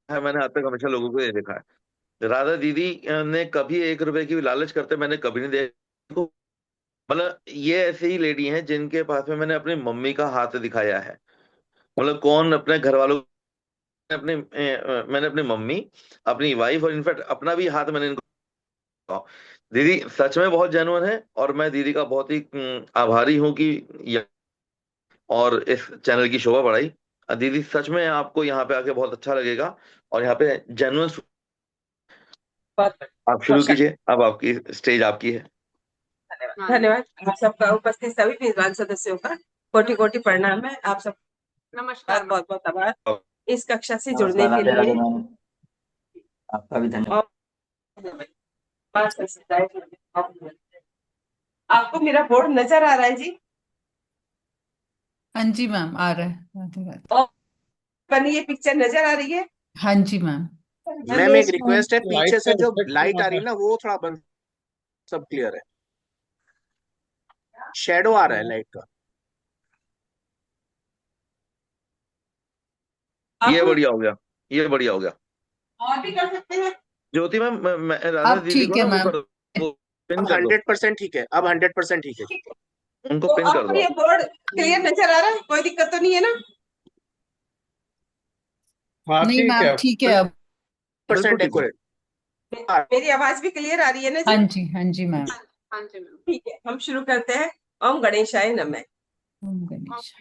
है, मैंने आज तक हमेशा लोगों को ये देखा है। राधा दीदी ने कभी 1 रुपए की लालच करते मैंने कभी नहीं देखा। मतलब ये ऐसी ही लेडी हैं जिनके पास में मैंने अपनी मम्मी का हाथ दिखाया है। मतलब कौन अपने घर वालों मैंने अपनी मम्मी, अपनी वाइफ और इनफैक्ट अपना भी हाथ मैंने इनको दिखाया। दीदी सच में बहुत जेन्युइन है और मैं दीदी का बहुत ही आभारी हूँ कि और इस चैनल की शोभा बढ़ाई। दीदी सच में आपको यहाँ पे आके बहुत अच्छा लगेगा और यहाँ पे जेन्युइन। बहुत आप शुरू बहुत कीजिए, अब आपकी स्टेज आपकी है। धन्यवाद। धन्यवाद आप सबका, उपस्थित सभी विद्वान सदस्यों का कोटि कोटि प्रणाम है। आप सब नमस्कार, बहुत बहुत आभार इस कक्षा से जुड़ने नमस्कार, के राधे राधे लिए। मैम। आपका भी धन्यवाद। और आपको मेरा बोर्ड नजर आ रहा है जी? हाँ जी मैम, आ रहा है। राधे राधे। और बनी ये पिक्चर नजर आ रही है? हाँ जी मैम। मैम एक रिक्वेस्ट है, लाइट पीछे का से जो इफेक्ट लाइट आ रही है ना वो थोड़ा बंद, सब क्लियर है, शेडो आ रहा है लाइट का। ये आप बढ़िया हो गया, ये बढ़िया हो गया। और भी कर सकते हैं। ज्योति मैम, राधा अब दीदी को ठीक है ना वो मैम। कर दो, वो पिन अब कर दो, 100% ठीक है, अब 100% ठीक है। उनको तो पिन कर आपको दो ये आप। बोर्ड क्लियर नजर आ रहा है? कोई दिक्कत तो नहीं है ना? हाँ नहीं ठीक मैम, है। ठीक है अब। 100% बिल्कुल ठीक है। डेकोरेट। मेरी आवाज भी क्लियर आ रही है ना हाँ जी? जी, हाँ जी मैम। हाँ जी मैम, ठीक है, हम शुरू करते हैं। ओम गणेशाय नमः। ओम गणेश।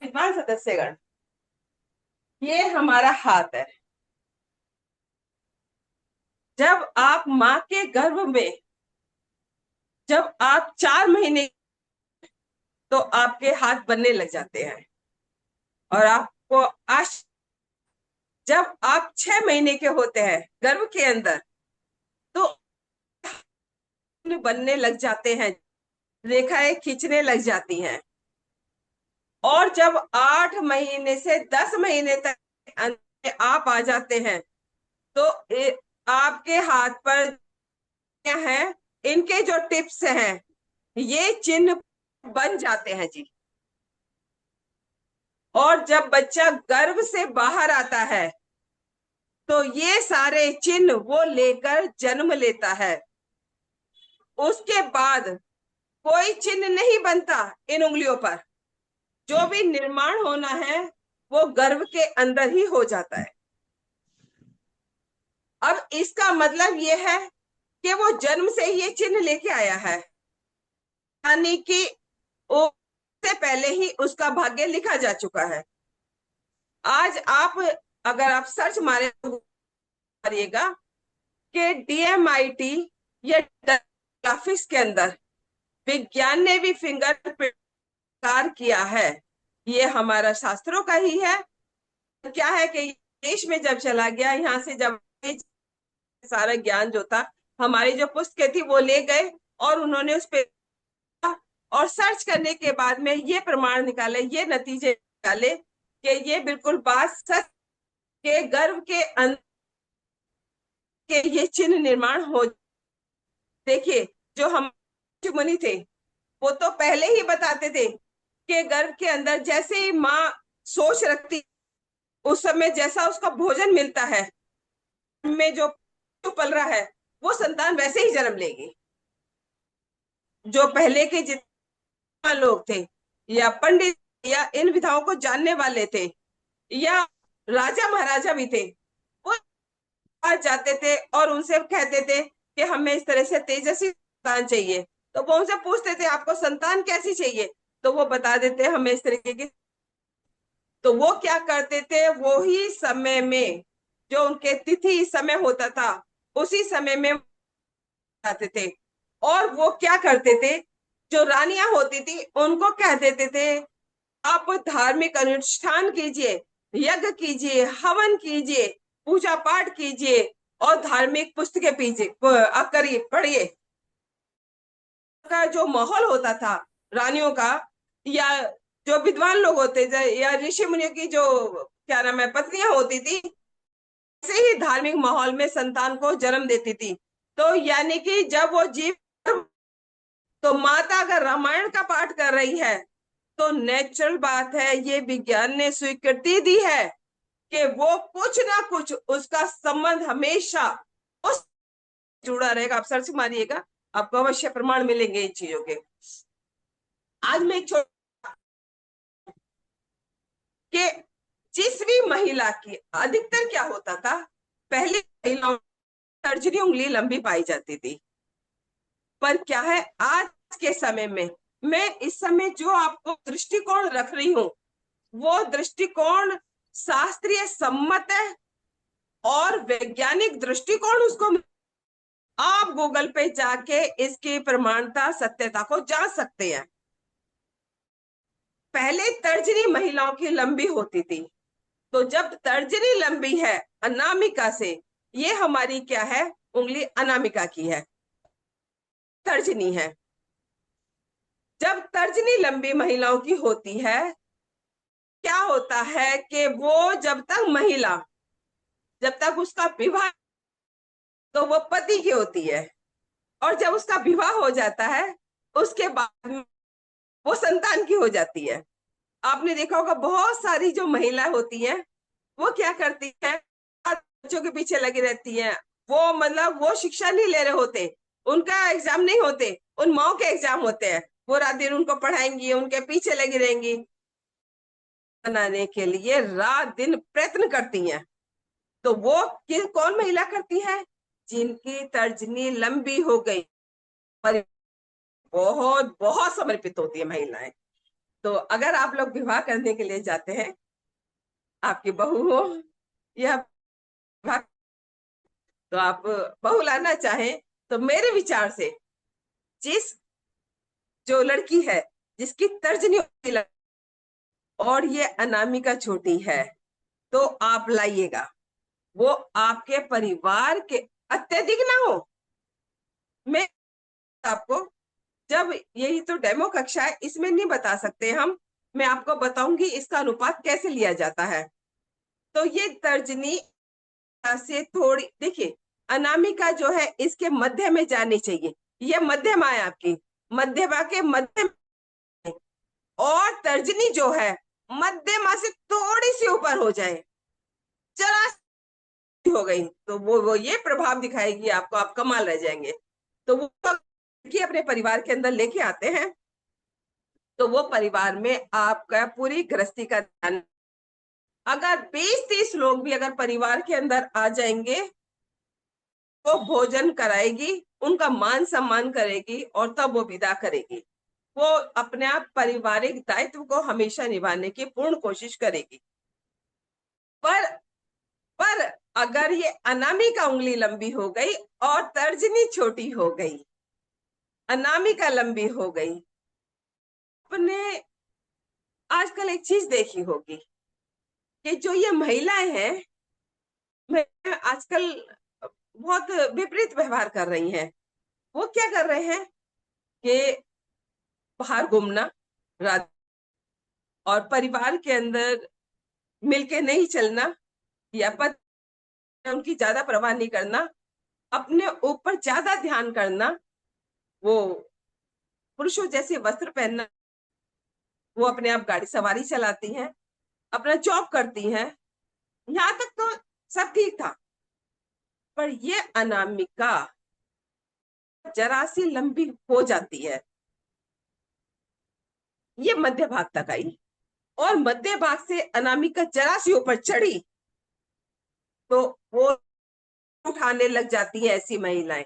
विद्वान सदस्यगण, ये हमारा हाथ है। जब आप माँ के गर्भ में, जब आप 4 महीने, तो आपके हाथ बनने लग जाते हैं। और आपको आश जब आप 6 महीने के होते हैं गर्भ के अंदर, तो बनने लग जाते हैं, रेखाएं खींचने लग जाती हैं। और जब 8 महीने से 10 महीने तक आप आ जाते हैं, तो आपके हाथ पर क्या है, इनके जो टिप्स हैं ये चिन्ह बन जाते हैं जी। और जब बच्चा गर्भ से बाहर आता है, तो ये सारे चिन्ह वो लेकर जन्म लेता है। उसके बाद कोई चिन्ह नहीं बनता इन उंगलियों पर। जो भी निर्माण होना है वो गर्भ के अंदर ही हो जाता है। अब इसका मतलब ये है कि वो जन्म से ये चिन्ह लेके आया है, यानी कि उससे पहले ही उसका भाग्य लिखा जा चुका है। आज आप अगर आप सर्च मारिएगा कि DMIT या ग्राफिक्स के अंदर विज्ञान ने भी फिंगर किया है, ये हमारा शास्त्रों का ही है। क्या है कि देश में जब चला गया, यहाँ से जब सारा ज्ञान जो था, हमारी जो पुस्तकें थी वो ले गए और उन्होंने उस पे और सर्च करने के बाद में ये प्रमाण निकाले, ये नतीजे निकाले कि ये बिल्कुल बात सच के गर्भ के अंदर के ये चिन्ह निर्माण हो। देखिए, जो हम मुनि थे वो तो पहले ही बताते थे कि गर्भ के अंदर जैसे ही माँ सोच रखती, उस समय जैसा उसका भोजन मिलता है, में जो पल रहा है वो संतान वैसे ही जन्म लेगी। जो पहले के जितने लोग थे या पंडित या इन विधाओं को जानने वाले थे या राजा महाराजा भी थे, वो आज जाते थे और उनसे कहते थे कि हमें इस तरह से तेजस्वी संतान चाहिए। तो वो उनसे पूछते थे आपको संतान कैसी चाहिए, तो वो बता देते हमें इस तरीके की। तो वो क्या करते थे, वो ही समय में जो उनके तिथि समय होता था उसी समय में आते थे। और वो क्या करते थे, जो रानियां होती थी उनको कह देते थे आप धार्मिक अनुष्ठान कीजिए, यज्ञ कीजिए, हवन कीजिए, पूजा पाठ कीजिए और धार्मिक पुस्तकें करिए, पढ़िए। का जो माहौल होता था रानियों का, या जो विद्वान लोग होते थे या ऋषि मुनियों की जो क्या नाम है पत्नियां होती थी, ऐसे ही धार्मिक माहौल में संतान को जन्म देती थी। तो यानी कि जब वो जीव, तो माता अगर रामायण का पाठ कर रही है तो नेचुरल बात है, ये विज्ञान ने स्वीकृति दी है कि वो कुछ ना कुछ उसका संबंध हमेशा उस जुड़ा रहेगा। आप सर्च मारिएगा, आपको अवश्य प्रमाण मिलेंगे इन चीजों के। आज मैं एक कि जिस भी महिला की, अधिकतर क्या होता था, पहले महिलाओं तर्जनी उंगली लंबी पाई जाती थी, पर क्या है आज के समय में, मैं इस समय जो आपको दृष्टिकोण रख रही हूं वो दृष्टिकोण शास्त्रीय सम्मत है और वैज्ञानिक दृष्टिकोण उसको। आप गूगल पे जाके इसकी प्रमाणता सत्यता को जांच सकते हैं। पहले तर्जनी महिलाओं की लंबी होती थी, तो जब तर्जनी लंबी है अनामिका से, ये हमारी क्या है, उंगली अनामिका की है, तर्जनी है। जब तर्जनी लंबी महिलाओं की होती है, क्या होता है कि वो जब तक उसका विवाह, तो वो पति की होती है, और जब उसका विवाह हो जाता है उसके बाद वो संतान की हो जाती है। आपने देखा होगा बहुत सारी जो महिला होती हैं वो क्या करती है, बच्चों के पीछे लगी रहती हैं। वो मतलब वो शिक्षा नहीं ले रहे होते, उनका एग्जाम नहीं होते, उन माओ के एग्जाम होते हैं। वो रात दिन उनको पढ़ाएंगी, उनके पीछे लगी रहेंगी, बनाने के लिए रात दिन प्रयत्न करती हैं। तो वो कौन महिला करती है, जिनकी तर्जनी लंबी हो गई, पर बहुत बहुत समर्पित होती है महिलाएं। तो अगर आप लोग विवाह करने के लिए जाते हैं, आपकी बहू हो या विवाह, तो आप बहू लाना चाहें, तो मेरे विचार से जो लड़की है जिसकी तर्जनी और ये अनामिका छोटी है, तो आप लाइएगा। वो आपके परिवार के अत्यधिक ना हो। मैं आपको, जब यही तो डेमो कक्षा है, इसमें नहीं बता सकते हम, मैं आपको बताऊंगी इसका अनुपात कैसे लिया जाता है। तो ये तर्जनी से थोड़ी, देखिए अनामिका जो है इसके मध्य में जानी चाहिए, ये मध्यमा है आपकी, मध्यमा के मध्य में, और तर्जनी जो है मध्यमा से थोड़ी सी ऊपर हो जाए, जरा हो गई, तो वो ये प्रभाव दिखाएगी आपको, आप कमाल रह जाएंगे। तो वो अपने परिवार के अंदर लेके आते हैं, तो वो परिवार में आपका पूरी गृहस्थी का ध्यान, अगर 20-30 लोग भी अगर परिवार के अंदर आ जाएंगे, तो भोजन कराएगी, उनका मान सम्मान करेगी और तब वो विदा करेगी। वो अपने आप पारिवारिक दायित्व को हमेशा निभाने की पूर्ण कोशिश करेगी। पर अगर ये अनामिका उंगली लंबी हो गई और तर्जनी छोटी हो गई, अनामिका लंबी हो गई, आपने आजकल एक चीज देखी होगी कि जो ये महिलाएं हैं, आजकल बहुत विपरीत व्यवहार कर रही हैं। वो क्या कर रहे हैं कि बाहर घूमना रात, और परिवार के अंदर मिलके नहीं चलना, या पति उनकी ज्यादा परवाह नहीं करना, अपने ऊपर ज्यादा ध्यान करना, वो पुरुषों जैसे वस्त्र पहनना, वो अपने आप गाड़ी सवारी चलाती हैं, अपना जॉब करती हैं, यहाँ तक तो सब ठीक था। पर ये अनामिका जरा सी लंबी हो जाती है, ये मध्य भाग तक आई, और मध्य भाग से अनामिका जरा सी ऊपर चढ़ी, तो वो उठाने लग जाती है ऐसी महिलाएं।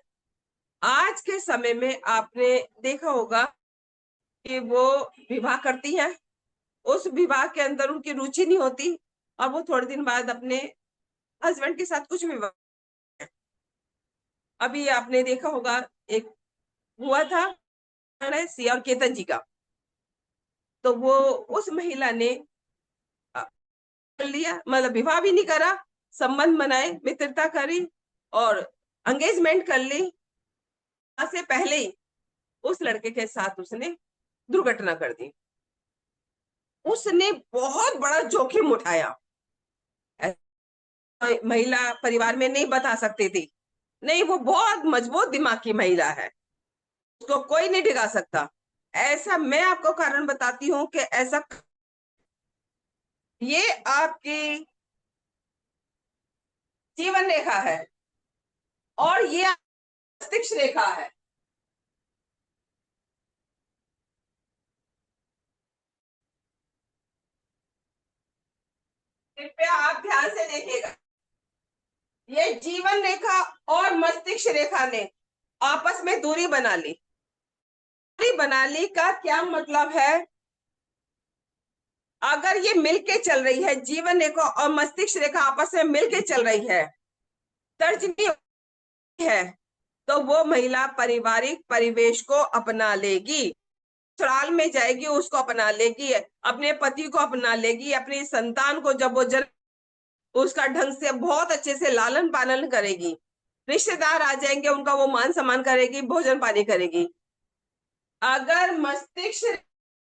आज के समय में आपने देखा होगा कि वो विवाह करती हैं, उस विवाह के अंदर उनकी रुचि नहीं होती, और वो थोड़े दिन बाद अपने हस्बैंड के साथ कुछ विवाह। अभी आपने देखा होगा, एक हुआ था सिया और केतन जी का, तो वो उस महिला ने कर लिया, मतलब विवाह भी नहीं करा, संबंध बनाए, मित्रता करी और एंगेजमेंट कर ली, से पहले ही उस लड़के के साथ उसने दुर्घटना कर दी। उसने बहुत बड़ा जोखिम उठाया, महिला परिवार में नहीं बता सकती थी, नहीं वो बहुत मजबूत दिमाग की महिला है, उसको कोई नहीं डिगा सकता, ऐसा मैं आपको कारण बताती हूँ कि ऐसा ये आपकी जीवन रेखा है और ये मस्तिष्क रेखा है। कृपया आप ध्यान से देखिएगा, ये जीवन रेखा और मस्तिष्क रेखा ने आपस में दूरी बना ली। दूरी बना ली का क्या मतलब है? अगर ये मिलके चल रही है, जीवन रेखा और मस्तिष्क रेखा आपस में मिलके चल रही है, तर्जनी है, तो वो महिला पारिवारिक परिवेश को अपना लेगी, ससुराल में जाएगी, उसको अपना लेगी, अपने पति को अपना लेगी, अपनी संतान को जब वो जन्म उसका ढंग से बहुत अच्छे से लालन पालन करेगी, रिश्तेदार आ जाएंगे उनका वो मान सम्मान करेगी, भोजन पानी करेगी। अगर मस्तिष्क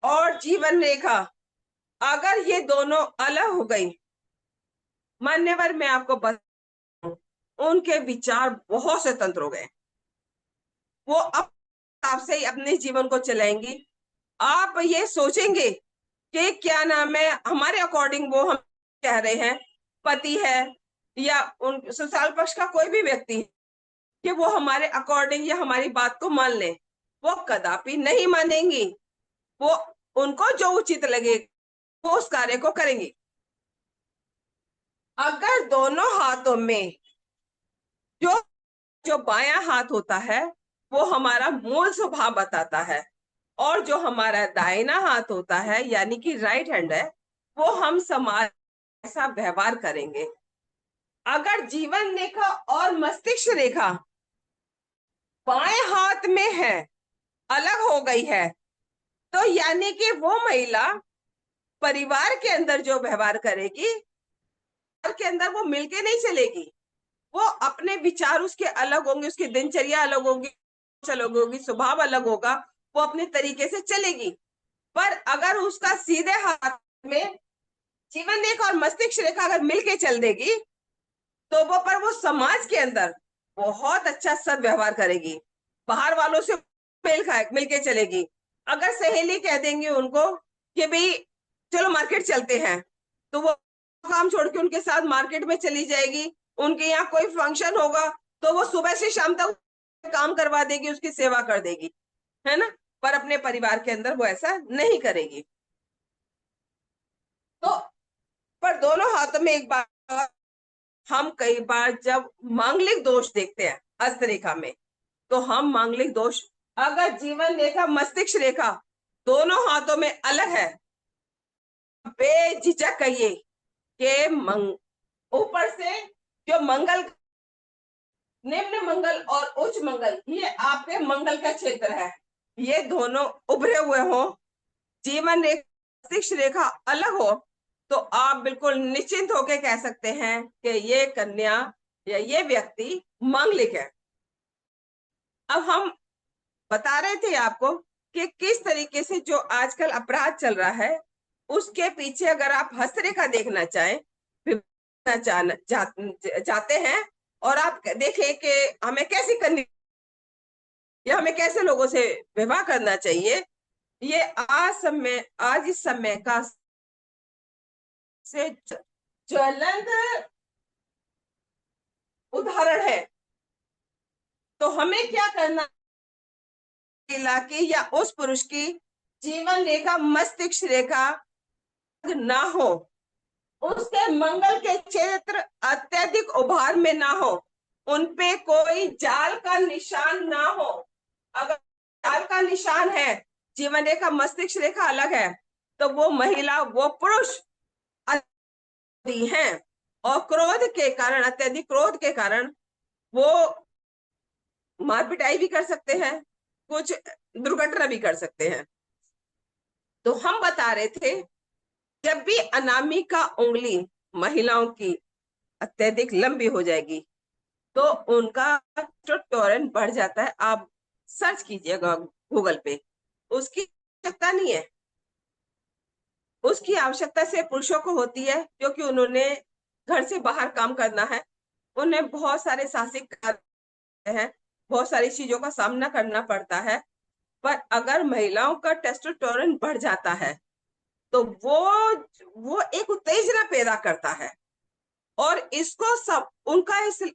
और जीवन रेखा अगर ये दोनों अलग हो गई, मान्यवर मैं आपको बता, उनके विचार बहुत स्वतंत्र हो गए, वो अब आपसे ही अपने जीवन को चलाएंगी। आप ये सोचेंगे कि क्या नाम है, हमारे अकॉर्डिंग वो हम कह रहे हैं, पति है या उन ससुराल पक्ष का कोई भी व्यक्ति है, कि वो हमारे अकॉर्डिंग या हमारी बात को मान ले, वो कदापि नहीं मानेंगी। वो उनको जो उचित लगे वो उस कार्य को करेंगी। अगर दोनों हाथों में जो जो बायां हाथ होता है वो हमारा मूल स्वभाव बताता है, और जो हमारा दाहिना हाथ होता है यानी कि राइट हैंड है, वो हम समाज ऐसा व्यवहार करेंगे। अगर जीवन रेखा और मस्तिष्क रेखा बाएं हाथ में है, अलग हो गई है, तो यानी कि वो महिला परिवार के अंदर जो व्यवहार करेगी, के अंदर वो मिलके नहीं चलेगी, वो अपने विचार उसके अलग होंगे, उसकी दिनचर्या अलग होगी, अलग होगी, स्वभाव अलग होगा, वो अपने तरीके से चलेगी। पर अगर उसका सीधे हाथ में जीवन रेखा और मस्तिष्क रेखा अगर मिलके चल देगी, तो वो समाज के अंदर बहुत अच्छा सदव्यवहार करेगी, बाहर वालों से मिलके चलेगी। अगर सहेली कह देंगे उनको कि भाई चलो मार्केट चलते हैं, तो वो काम छोड़ के उनके साथ मार्केट में चली जाएगी। उनके यहाँ कोई फंक्शन होगा तो वो सुबह से शाम तक काम करवा देगी, उसकी सेवा कर देगी, है ना। पर अपने परिवार के अंदर वो ऐसा नहीं करेगी। तो पर दोनों हाथों में एक बार, हम कई बार जब मांगलिक दोष देखते हैं हस्तरेखा में, तो हम मांगलिक दोष, अगर जीवन रेखा मस्तिष्क रेखा दोनों हाथों में अलग है, बेझिझक कहिए कि ऊपर से जो मंगल, निम्न मंगल और उच्च मंगल, ये आपके मंगल का क्षेत्र है, ये दोनों उभरे हुए हो, जीवन रेखा मस्तिष्क रेखा अलग हो, तो आप बिल्कुल निश्चिंत होकर कह सकते हैं कि ये कन्या या ये व्यक्ति मांगलिक है। अब हम बता रहे थे आपको कि किस तरीके से जो आजकल अपराध चल रहा है उसके पीछे अगर आप हस्तरेखा देखना चाहें, जाते हैं और आप देखें कि हमें कैसी करनी या हमें कैसे लोगों से व्यवहार करना चाहिए, ये आज इस समय का से ज्वलंत उदाहरण है। तो हमें क्या करना, की या उस पुरुष की जीवन रेखा मस्तिष्क रेखा ना हो, उसके मंगल के क्षेत्र अत्यधिक उभार में ना हो, उनपे कोई जाल का निशान ना हो। अगर जाल का निशान है, जीवन रेखा मस्तिष्क रेखा अलग है, तो वो महिला वो पुरुष हैं और क्रोध के कारण, अत्यधिक क्रोध के कारण वो मार पिटाई भी कर सकते हैं, कुछ दुर्घटना भी कर सकते हैं। तो हम बता रहे थे, जब भी अनामिका उंगली महिलाओं की अत्यधिक लंबी हो जाएगी तो उनका टॉरेंट बढ़ जाता है। आप सर्च कीजिएगा गूगल पे, उसकी आवश्यकता नहीं है, उसकी आवश्यकता से पुरुषों को होती है, क्योंकि उन्होंने घर से बाहर काम करना है, उन्हें बहुत सारे साहसिक कार्य हैं, बहुत सारी चीजों का सामना करना पड़ता है, पर अगर महिलाओं का टेस्टोस्टेरोन बढ़ जाता है तो वो एक उत्तेजना पैदा करता है, और इसको सब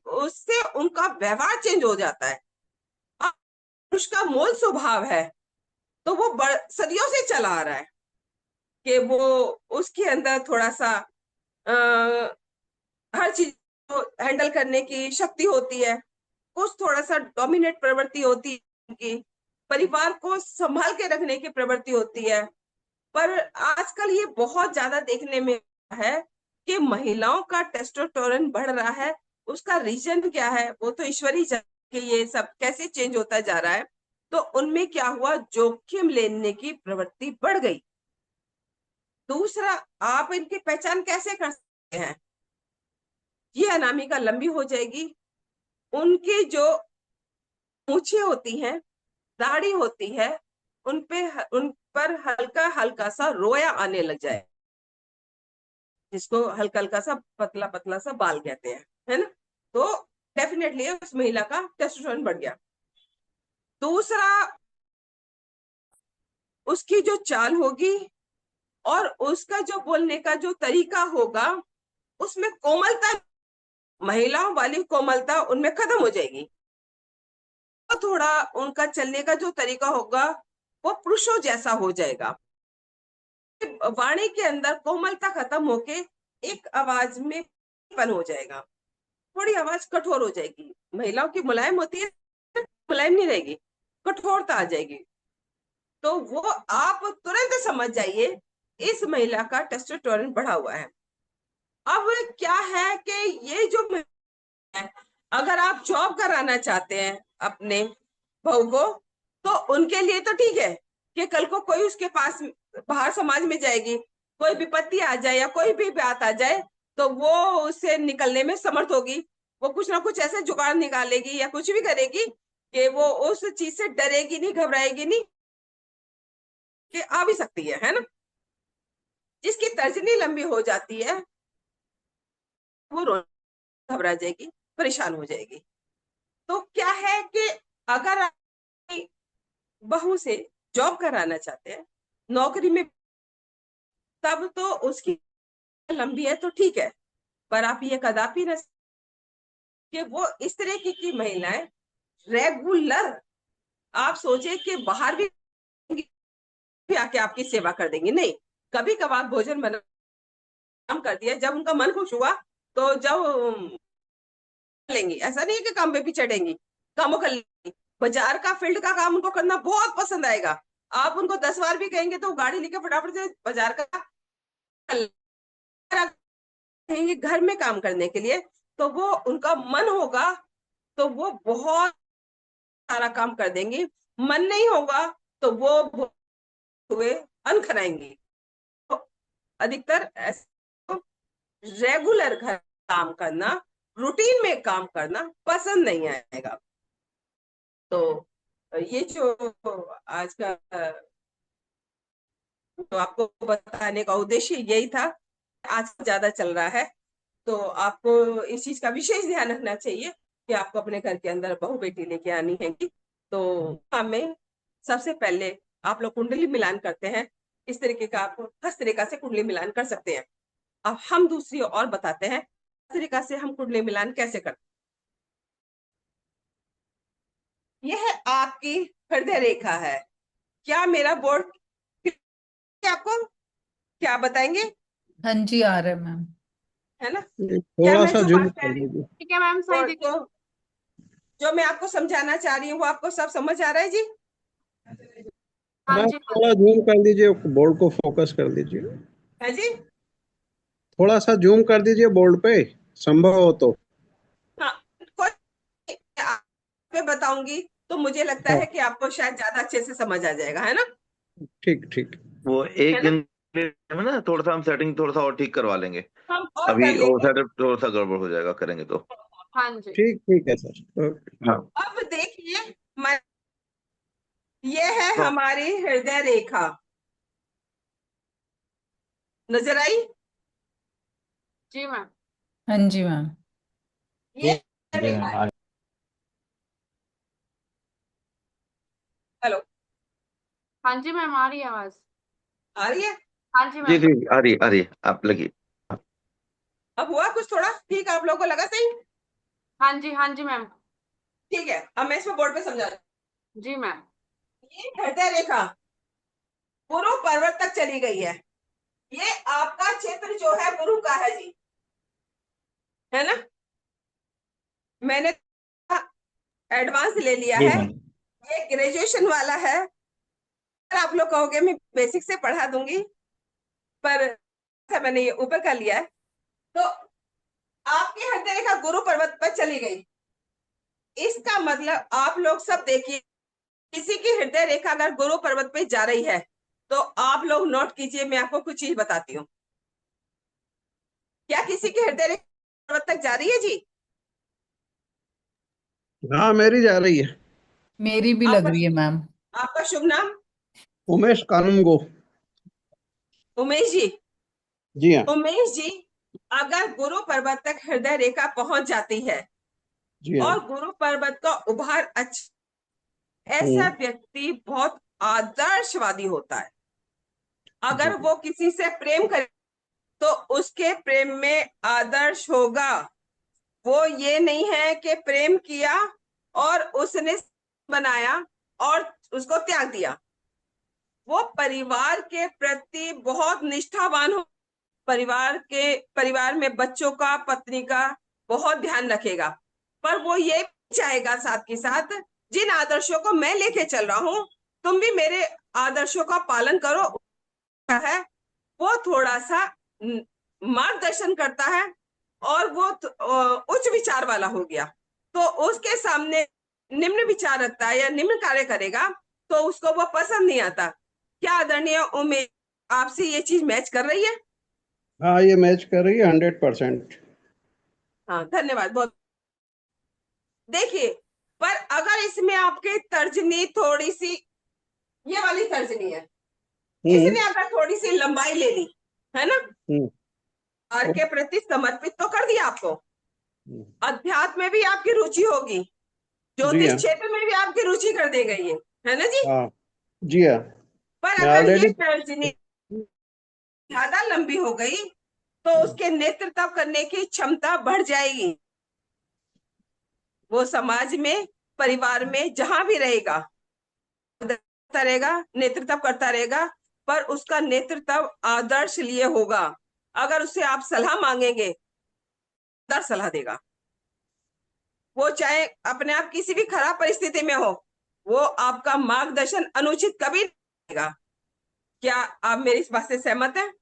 उससे उनका व्यवहार चेंज हो जाता है। अब पुरुष का मूल स्वभाव है तो वो सदियों से चला आ रहा है कि वो उसके अंदर थोड़ा सा हर चीज को हैंडल करने की शक्ति होती है, कुछ थोड़ा सा डोमिनेट प्रवृत्ति होती है उनकी, परिवार को संभाल के रखने की प्रवृत्ति होती है। पर आजकल ये बहुत ज्यादा देखने में है कि महिलाओं का टेस्टोस्टेरोन बढ़ रहा है। उसका रीजन क्या है वो तो ईश्वर ही जाने कि ये सब कैसे चेंज होता जा रहा है। तो उनमें क्या हुआ, जोखिम लेने की प्रवृत्ति बढ़ गई। दूसरा, आप इनकी पहचान कैसे कर सकते हैं? ये अनामिका लंबी हो जाएगी, उनकी जो मूछें होती हैं, दाढ़ी होती है, उन पर हल्का हल्का सा रोया आने लग जाए, जिसको हल्का हल्का सा पतला पतला सा बाल कहते हैं, है ना। तो डेफिनेटली उस महिला का टेस्टोस्टेरोन बढ़ गया। दूसरा, उसकी जो चाल होगी और उसका जो बोलने का जो तरीका होगा, उसमें कोमलता, महिलाओं वाली कोमलता उनमें खत्म हो जाएगी। तो थोड़ा उनका चलने का जो तरीका होगा वो पुरुषों जैसा हो जाएगा। वाणी के अंदर कोमलता खत्म होके एक आवाज में पन हो जाएगा, थोड़ी आवाज कठोर हो जाएगी। महिलाओं की मुलायम होती है, मुलायम नहीं रहेगी, कठोरता आ जाएगी। तो वो आप तुरंत समझ जाइए इस महिला का टेस्टोस्टेरोन बढ़ा हुआ है। अब क्या है कि ये जो है, अगर आप जॉब कराना चाहते हैं अपने बहू को, तो उनके लिए तो ठीक है कि कल को कोई उसके पास बाहर समाज में जाएगी, कोई विपत्ति आ जाए या कोई भी बात आ जाए तो वो उससे निकलने में समर्थ होगी। वो कुछ ना कुछ ऐसे जुगाड़ निकालेगी या कुछ भी करेगी कि वो उस चीज से डरेगी नहीं, घबराएगी नहीं, कि आ भी सकती है ना। जिसकी तर्जनी लंबी हो जाती है वो घबरा जाएगी, परेशान हो जाएगी। तो क्या है कि अगर आप बहू से जॉब कराना चाहते हैं, नौकरी में, तब तो उसकी लंबी है तो ठीक है, पर आप ये कदापि न कि वो इस तरह की महिलाएं रेगुलर आप सोचे कि बाहर भी आके आपकी सेवा कर देंगी, नहीं। कभी कभार भोजन बना काम कर दिया, जब उनका मन खुश हुआ तो जब लेंगी, ऐसा नहीं है कि काम पे भी चढ़ेंगी, कामों कर लेंगी। बाजार का फील्ड का काम उनको करना बहुत पसंद आएगा। आप उनको 10 बार भी कहेंगे तो गाड़ी लेके फटाफट से बाजार का कहेंगे घर में काम करने के लिए, तो वो उनका मन होगा तो वो बहुत सारा काम कर देंगी। मन नहीं होगा तो वो हुए अन्न खनाएंगी। तो अधिकतर ऐसे रेगुलर घर काम करना, रूटीन में काम करना पसंद नहीं आएगा। तो ये जो आज का तो आपको बताने का उद्देश्य यही था। आज ज्यादा चल रहा है तो आपको इस चीज का विशेष ध्यान रखना चाहिए कि आपको अपने घर के अंदर बहू बेटी लेके आनी है। तो हमें सबसे पहले आप लोग कुंडली मिलान करते हैं, इस तरीके का आप हर तरीका से कुंडली मिलान कर सकते हैं। अब हम दूसरी और बताते हैं इस तरीका से हम कुंडली मिलान कैसे करते हैं। यह आपकी हृदय रेखा है। क्या मेरा बोर्ड आपको क्या बताएंगे? हाँ जी, आ रहा है मैम। है ना। क्या थोड़ा मैं सा जो जूम बात कह कर रही हूँ, दीजिए। ठीक है मैम, सही बोर्ड देखिए। को जो मैं आपको समझाना चाह रही हूँ वो आपको सब समझ आ रहा है जी? हाँ मैम जी हाँ। थोड़ा जूम कर दीजिए, बोर्ड को फोकस कर दीजिए। है जी। थोड़ा सा जूम कर दीजिए बोर्ड पे, संभव हो तो। हाँ, कोई मैं बताऊंगी तो मुझे लगता हाँ है कि आपको शायद ज्यादा अच्छे से समझ आ जाएगा, है ना। ठीक ठीक। वो है एक ना, दिन में ना थोड़ा सा हम सेटिंग थोड़ा सा और ठीक करवा लेंगे। हम और कर अभी वो लेंगे। सेटअप थोड़ा सा गड़बड़ हो जाएगा करेंगे तो। हाँ जी। ठीक ठीक है सर, ओके। हाँ अब देखिए, ये है तो हमारी हृदय रेखा, नजर आई? जी मैम। हाँ जी मैम। ये जी रेखा मैम है। हेलो। हाँ जी मैम, आ रही है आवाज। आ रही है? हाँ जी जी मैम। जी, आ रही है, आप लगी। अब हुआ कुछ थोड़ा ठीक? आप लोगों को लगा सही? हाँ जी मैम। ठीक है, अब मैं इसको बोर्ड पे समझा रही जी मैम। हूँ। ये हृदय रेखा गुरु पर्वत तक चली गई है। ये आपका क्षेत्र जो है गुरु का है जी, है ना? मैंने एडवांस ले लिया जी है, मैम। ये ग्रेजुएशन वाला है। अगर आप लोग कहोगे मैं बेसिक से पढ़ा दूंगी, पर मैंने ये ऊपर का लिया है। तो आपकी हृदय रेखा गुरु पर्वत पर चली गई, इसका मतलब आप लोग सब देखिए, किसी की हृदय रेखा अगर गुरु पर्वत पे जा रही है तो आप लोग नोट कीजिए, मैं आपको कुछ चीज बताती हूँ। क्या किसी की हृदय रेखा पर्वत तक जा रही है जी? हाँ, मेरी जा रही है। मेरी भी लग आपका रही है मैम। आपका शुभ नाम? उमेश कानूनगो। उमेश जी। जी हाँ। उमेश जी, अगर गुरु पर्वत तक हृदय रेखा पहुंच जाती है जी हाँ। और गुरु पर्वत का उभार अच्छा, ऐसा हम्म। व्यक्ति बहुत आदर्शवादी होता है। जी। अगर वो किसी से प्रेम करे तो उसके प्रेम में आदर्श होगा। वो ये नहीं है कि प्रेम किया और उसने बनाया और उसको त्याग दिया। वो परिवार के प्रति बहुत निष्ठावान हो, परिवार में बच्चों का, पत्नी का बहुत ध्यान रखेगा। पर वो ये चाहेगा साथ के साथ, जिन आदर्शों को मैं लेके चल रहा हूं तुम भी मेरे आदर्शों का पालन करो। है वो थोड़ा सा मार्गदर्शन करता है और वो उच्च विचार वाला हो गया, तो उसके सामने निम्न विचार रखता है या निम्न कार्य करेगा तो उसको वो पसंद नहीं आता। क्या आदरणीय उमेश, आपसे ये चीज मैच कर रही है? हाँ, ये मैच कर रही है 100%। हाँ, धन्यवाद बहुत। देखिए, पर अगर इसमें आपके तर्जनी थोड़ी सी, ये वाली तर्जनी है, हम्म। इसने अगर थोड़ी सी लंबाई ले ली, है ना, हम्म। और के प्रति समर्पित तो कर दिया आपको, अध्यात्म में भी आपकी रुचि होगी, जी ज्योतिष हाँ। क्षेत्र में भी आपकी रुचि कर दी गई है ना जी? हाँ। जी हाँ। पर मैं अगर ये ऑलरेडी। तर्जनी ज्यादा लंबी हो गई तो उसके नेतृत्व करने की क्षमता बढ़ जाएगी। वो समाज में, परिवार में जहां भी रहेगा, करता रहेगा, नेतृत्व करता रहेगा, पर उसका नेतृत्व आदर्श लिए होगा। अगर उससे आप सलाह मांगेंगे, आदर्श सलाह देगा। वो चाहे अपने आप किसी भी खराब परिस्थिति में हो, वो आपका मार्गदर्शन अनुचित कभी नहीं करेगा। क्या आप मेरी इस बात से सहमत हैं?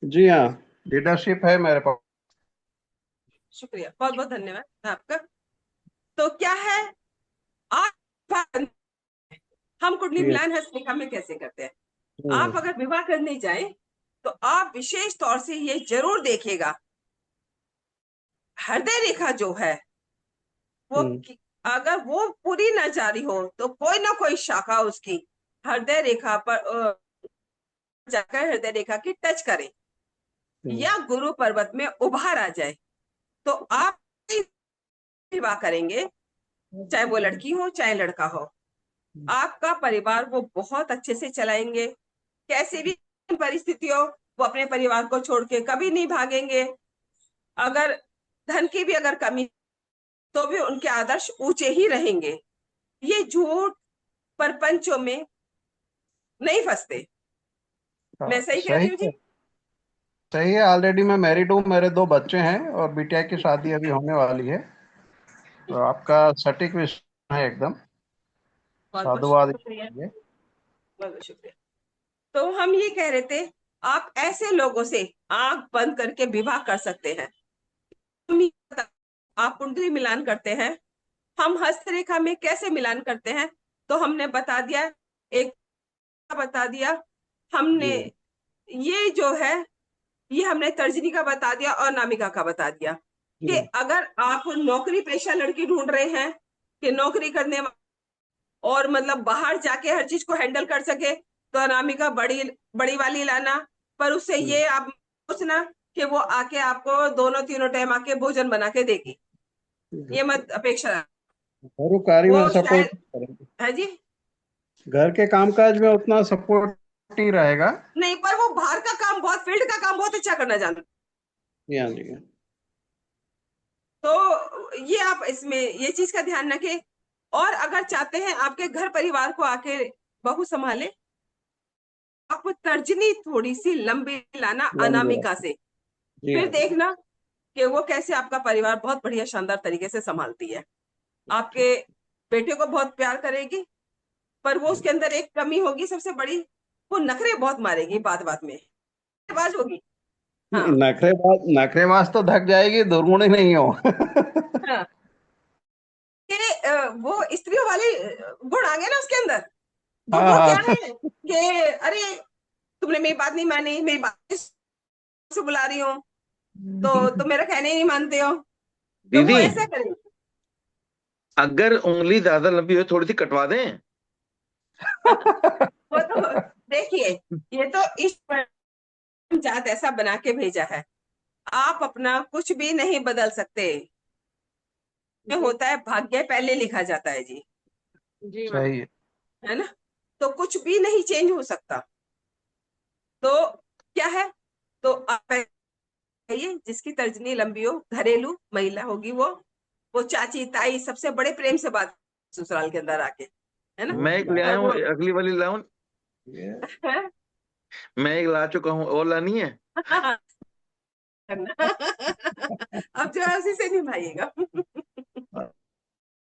जी हाँ, लीडरशिप है मेरे पास। शुक्रिया, बहुत बहुत धन्यवाद आपका। तो क्या है, आप, हम कुंडली जी हाँ। मिलान हस्तरेखा में कैसे करते हैं? आप हम्म। अगर विवाह करने जाए तो आप विशेष तौर से ये जरूर देखिएगा, हृदय रेखा जो है वो हम्म। अगर वो पूरी ना जारी हो तो कोई ना कोई शाखा उसकी हृदय रेखा पर जाकर हृदय रेखा की टच करे हम्म। या गुरु पर्वत में उभार आ जाए, तो आप विवाह करेंगे, चाहे वो लड़की हो चाहे लड़का हो, आपका परिवार वो बहुत अच्छे से चलाएंगे। कैसी भी परिस्थिति हो, वो अपने परिवार को छोड़ के कभी नहीं भागेंगे। अगर धन की भी अगर कमी तो भी उनके आदर्श ऊंचे ही रहेंगे। ये झूठ परपंचों में नहीं फंसते। हाँ, मैं सही कह रही सही हूँ है। जी? सही है, ऑलरेडी मैं मैरिड हूँ, मेरे 2 बच्चे हैं और बिटिया की शादी अभी होने वाली है। तो आपका सटीक विषय है एकदम। बहुत बहुत साधुवाद शुक्रिया, ये। बहुत बहुत शुक्रिया। तो हम ये कह रहे थे, आप ऐसे लोगों से आंख बंद करके विवाह कर सकते हैं। आप कुंडली मिलान करते हैं, हम हस्तरेखा में कैसे मिलान करते हैं तो हमने बता दिया, एक बता दिया हमने, जी। ये जो है ये हमने तर्जनी का बता दिया और नामिका का बता दिया कि जी। अगर आप नौकरी पेशा लड़की ढूंढ रहे हैं कि नौकरी करने और मतलब बाहर जाके हर चीज को हैंडल कर सके, तो अनामिका बड़ी बड़ी वाली लाना। पर उससे ये आप सोचना कि वो आके आपको दोनों तीनों टाइम आके भोजन बना के देगी, ये मत अपेक्षा रखना। परोपकारी वो में सपोर्ट शायद, करेंगे। है जी, घर के कामकाज में उतना सपोर्ट नहीं रहेगा। नहीं, पर वो बाहर का काम बहुत, फील्ड का काम बहुत अच्छा करना जानता जी हाँ जी। है। तो ये आप इसमें ये चीज का ध्यान रखें। और अगर चाहते हैं आपके घर परिवार को आके बहू संभाले, आपको तर्जनी थोड़ी सी लंबी लाना अनामिका से, जी फिर हाँ। देखना कि वो कैसे आपका परिवार बहुत बढ़िया शानदार तरीके से संभालती है। आपके बेटे को बहुत प्यार करेगी, पर वो उसके अंदर एक कमी होगी सबसे बड़ी, वो नखरे बहुत मारेगी, बात बात में बाज होगी। हाँ नखरेबाज तो ढक जाएगी, दुर्गुणी नहीं हो। हाँ, कि वो स्त्रियों वाले गुण आ गए ना उसके अंदर। तो वो हाँ क्या हाँ। है कि अरे तुमने मेरी बात नहीं मानी, मेरी बात से बुला रही हो, तो तुम मेरा कहने ही नहीं मानते हो, तो वो दीदी, ऐसा करेंगे। अगर उंगली ज्यादा लंबी हो थोड़ी सी कटवा दें। वो तो देखिए, ये तो इस जात ऐसा बना के भेजा है, आप अपना कुछ भी नहीं बदल सकते। में होता है भाग्य पहले लिखा जाता है जी, जी मैम। सही है। है ना। तो कुछ भी नहीं चेंज हो सकता। तो क्या है, तो आप ये जिसकी तर्जनी लंबी हो, घरेलू महिला होगी, वो चाची ताई सबसे बड़े प्रेम से बात ससुराल के अंदर आके, है ना। मैं एक ले पर आया हूँ, वो अगली वाली लाऊं। मैं एक ला चुका हूँ, और लानी है। अब जो है उसी से निभाइएगा।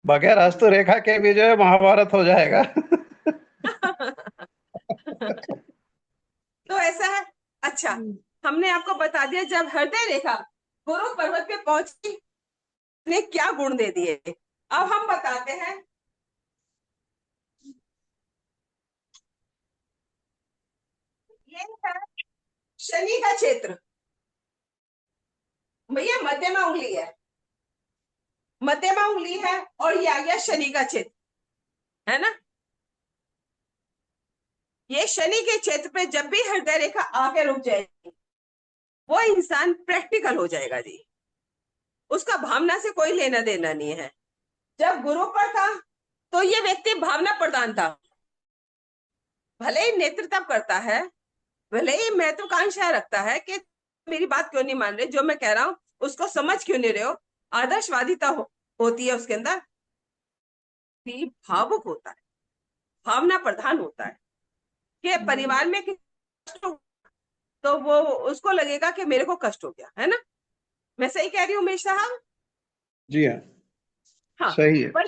बगैर हस्त रेखा के भी जो है महाभारत हो जाएगा। तो ऐसा है। अच्छा, हमने आपको बता दिया जब हृदय रेखा गुरु पर्वत पे पहुंची ने क्या गुण दे दिए। अब हम बताते हैं ये है शनि का क्षेत्र। भैया मध्यमा उंगली है, मध्यमा उंगली है, और ये आ गया शनि का क्षेत्र, है ना। ये शनि के क्षेत्र पे जब भी हृदय रेखा आके रुक जाएगी, वो इंसान प्रैक्टिकल हो जाएगा जी, उसका भावना से कोई लेना देना नहीं है। जब गुरु पर था तो ये व्यक्ति भावना प्रधान था, भले ही नेतृत्व करता है, भले ही महत्वाकांक्षा रखता है कि मेरी बात क्यों नहीं मान रहे, जो मैं कह रहा हूं उसको समझ क्यों नहीं रहे हो, आदर्शवादिता होती है उसके अंदर, भी भावुक होता है, भावना प्रधान होता है कि परिवार में कष्ट हो तो वो उसको लगेगा कि मेरे को कष्ट हो गया, है ना। मैं सही कह रही हूँ उमेश साहब। जी हाँ, हाँ, सही है। पर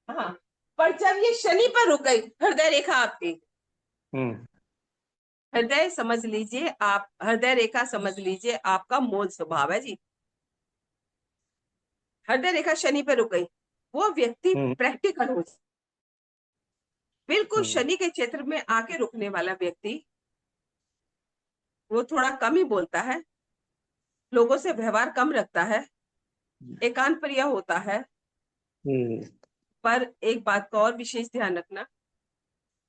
हाँ, पर जब ये शनि पर रुक गई हृदय रेखा आपकी, हम्म। हृदय समझ लीजिए, आप हृदय रेखा समझ लीजिए आपका मूल स्वभाव है जी। हृदय रेखा शनि पे रुक गई, वो व्यक्ति हम्म। प्रैक्टिकल हो जाए। बिल्कुल हम्म। शनि के क्षेत्र में आके रुकने वाला व्यक्ति, वो थोड़ा कम ही बोलता है, लोगों से व्यवहार कम रखता है, एकांत प्रिय होता है। हम्म। पर एक बात का और विशेष ध्यान रखना,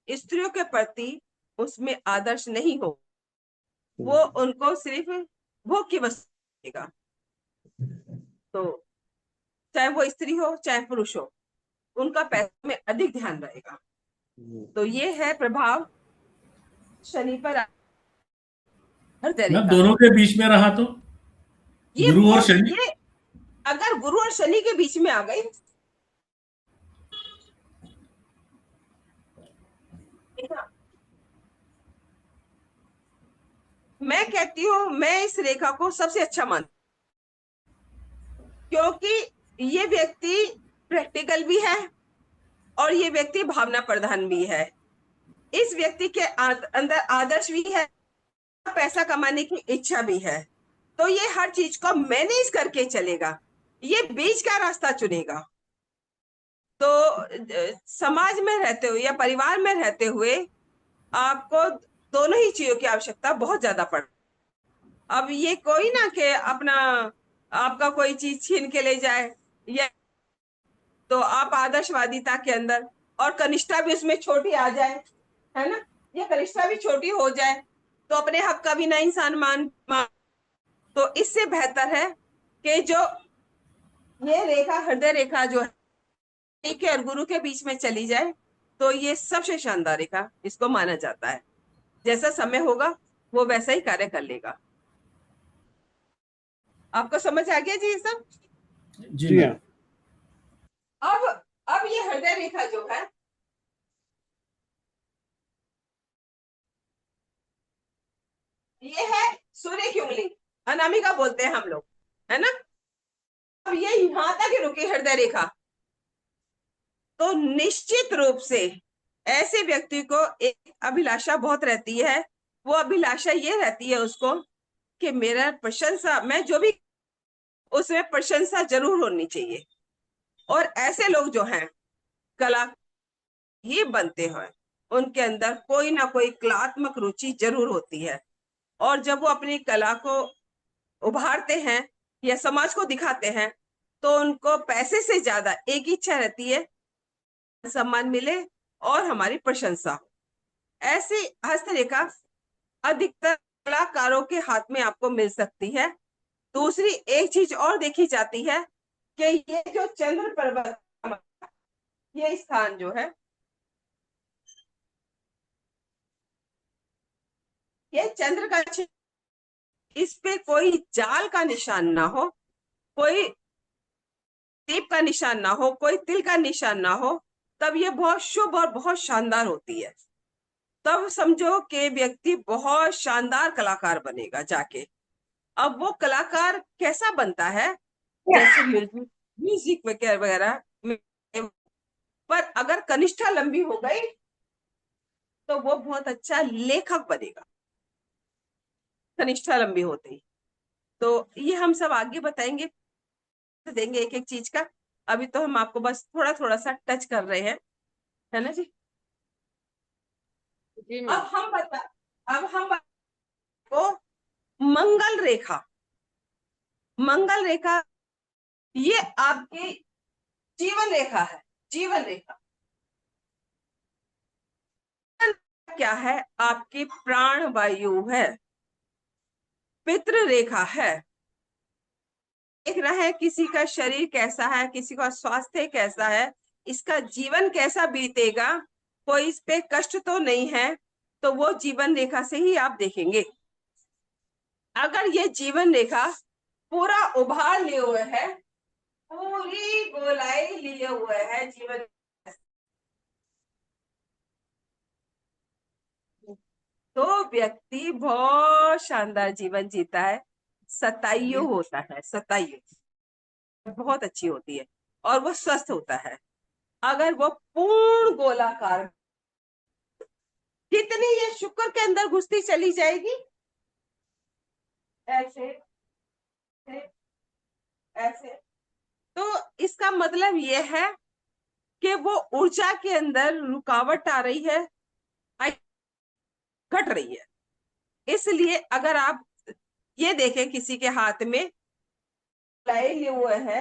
स्त्रियों के प्रति उसमें आदर्श नहीं हो, वो उनको सिर्फ भोग की वस्तु देगा। तो चाहे वो स्त्री हो चाहे पुरुष हो, उनका पैसे में अधिक ध्यान रहेगा। तो ये है प्रभाव शनि पर हृदय मैम रेखा दोनों का। के बीच में रहा तो गुरु और शनि। ये अगर गुरु और शनि के बीच में आ गई, मैं कहती हूँ मैं इस रेखा को सबसे अच्छा मानती, क्योंकि ये व्यक्ति प्रैक्टिकल भी है और ये व्यक्ति भावना प्रधान भी है। इस व्यक्ति के अंदर आदर्श भी है, पैसा कमाने की इच्छा भी है, तो ये हर चीज को मैनेज करके चलेगा, ये बीच का रास्ता चुनेगा। तो समाज में रहते हुए या परिवार में रहते हुए आपको दोनों ही चीजों की आवश्यकता बहुत ज्यादा पड़। अब ये कोई ना कि अपना आपका कोई चीज छीन के ले जाए, या तो आप आदर्शवादिता के अंदर और कनिष्ठा भी उसमें छोटी आ जाए, है ना, या कनिष्ठा भी छोटी हो जाए तो अपने हक का भी ना इंसान मान। तो इससे बेहतर है कि जो ये रेखा हृदय रेखा जो है के और गुरु के बीच में चली जाए, तो ये सबसे शानदार रेखा इसको माना जाता है। जैसा समय होगा वो वैसा ही कार्य कर लेगा। आपको समझ आ गया जी ये सब? जी जी मैम। हाँ। अब ये हृदय रेखा जो है, ये है सूर्य की उंगली, अनामिका बोलते हैं हम लोग, है ना। अब ये यहां तक रुकी हृदय रेखा, तो निश्चित रूप से ऐसे व्यक्ति को एक अभिलाषा बहुत रहती है। वो अभिलाषा ये रहती है उसको कि मेरा प्रशंसा, मैं जो भी, उसमें प्रशंसा जरूर होनी चाहिए। और ऐसे लोग जो हैं कला ही बनते हैं, उनके अंदर कोई ना कोई कलात्मक रुचि जरूर होती है। और जब वो अपनी कला को उभारते हैं या समाज को दिखाते हैं, तो उनको पैसे से ज्यादा एक ही इच्छा रहती है, सम्मान मिले और हमारी प्रशंसा हो। ऐसी हस्तरेखा अधिकतर कलाकारों के हाथ में आपको मिल सकती है। दूसरी एक चीज और देखी जाती है कि ये जो चंद्र पर्वत, ये स्थान जो है, ये चंद्र का चिन्ह, इस पे कोई जाल का निशान ना हो, कोई दीप का निशान ना हो, कोई तिल का निशान ना हो, तब ये बहुत शुभ और बहुत शानदार होती है। तब समझो कि व्यक्ति बहुत शानदार कलाकार बनेगा जाके। अब वो कलाकार कैसा बनता है, जैसे म्यूजिक म्यूजिक वगैरह वगैरह में, पर अगर कनिष्ठा लंबी हो गई तो वो बहुत अच्छा लेखक बनेगा, कनिष्ठा लंबी होते ही। तो ये हम सब आगे बताएंगे, देंगे एक एक चीज का। अभी तो हम आपको बस थोड़ा थोड़ा सा टच कर रहे हैं, है ना जी। जी अब मैम। हम को मंगल रेखा, मंगल रेखा ये आपकी जीवन रेखा है। जीवन रेखा क्या है? आपकी प्राण वायु है, पितृ रेखा है। देखना है किसी का शरीर कैसा है, किसी का स्वास्थ्य कैसा है, इसका जीवन कैसा बीतेगा, कोई इस पे कष्ट तो नहीं है, तो वो जीवन रेखा से ही आप देखेंगे। अगर ये जीवन रेखा पूरा उभार लिए हुए है, पूरी गोलाई लिए हुए है जीवन, तो व्यक्ति बहुत शानदार जीवन जीता है, शतायु होता है, शतायु बहुत अच्छी होती है और वो स्वस्थ होता है। अगर वो पूर्ण गोलाकार, जितनी ये शुक्र के अंदर घुसती चली जाएगी, ऐसे ऐसे, तो इसका मतलब ये है कि वो ऊर्जा के अंदर रुकावट आ रही है, घट रही है। इसलिए अगर आप ये देखें किसी के हाथ में लाई लिए हुए है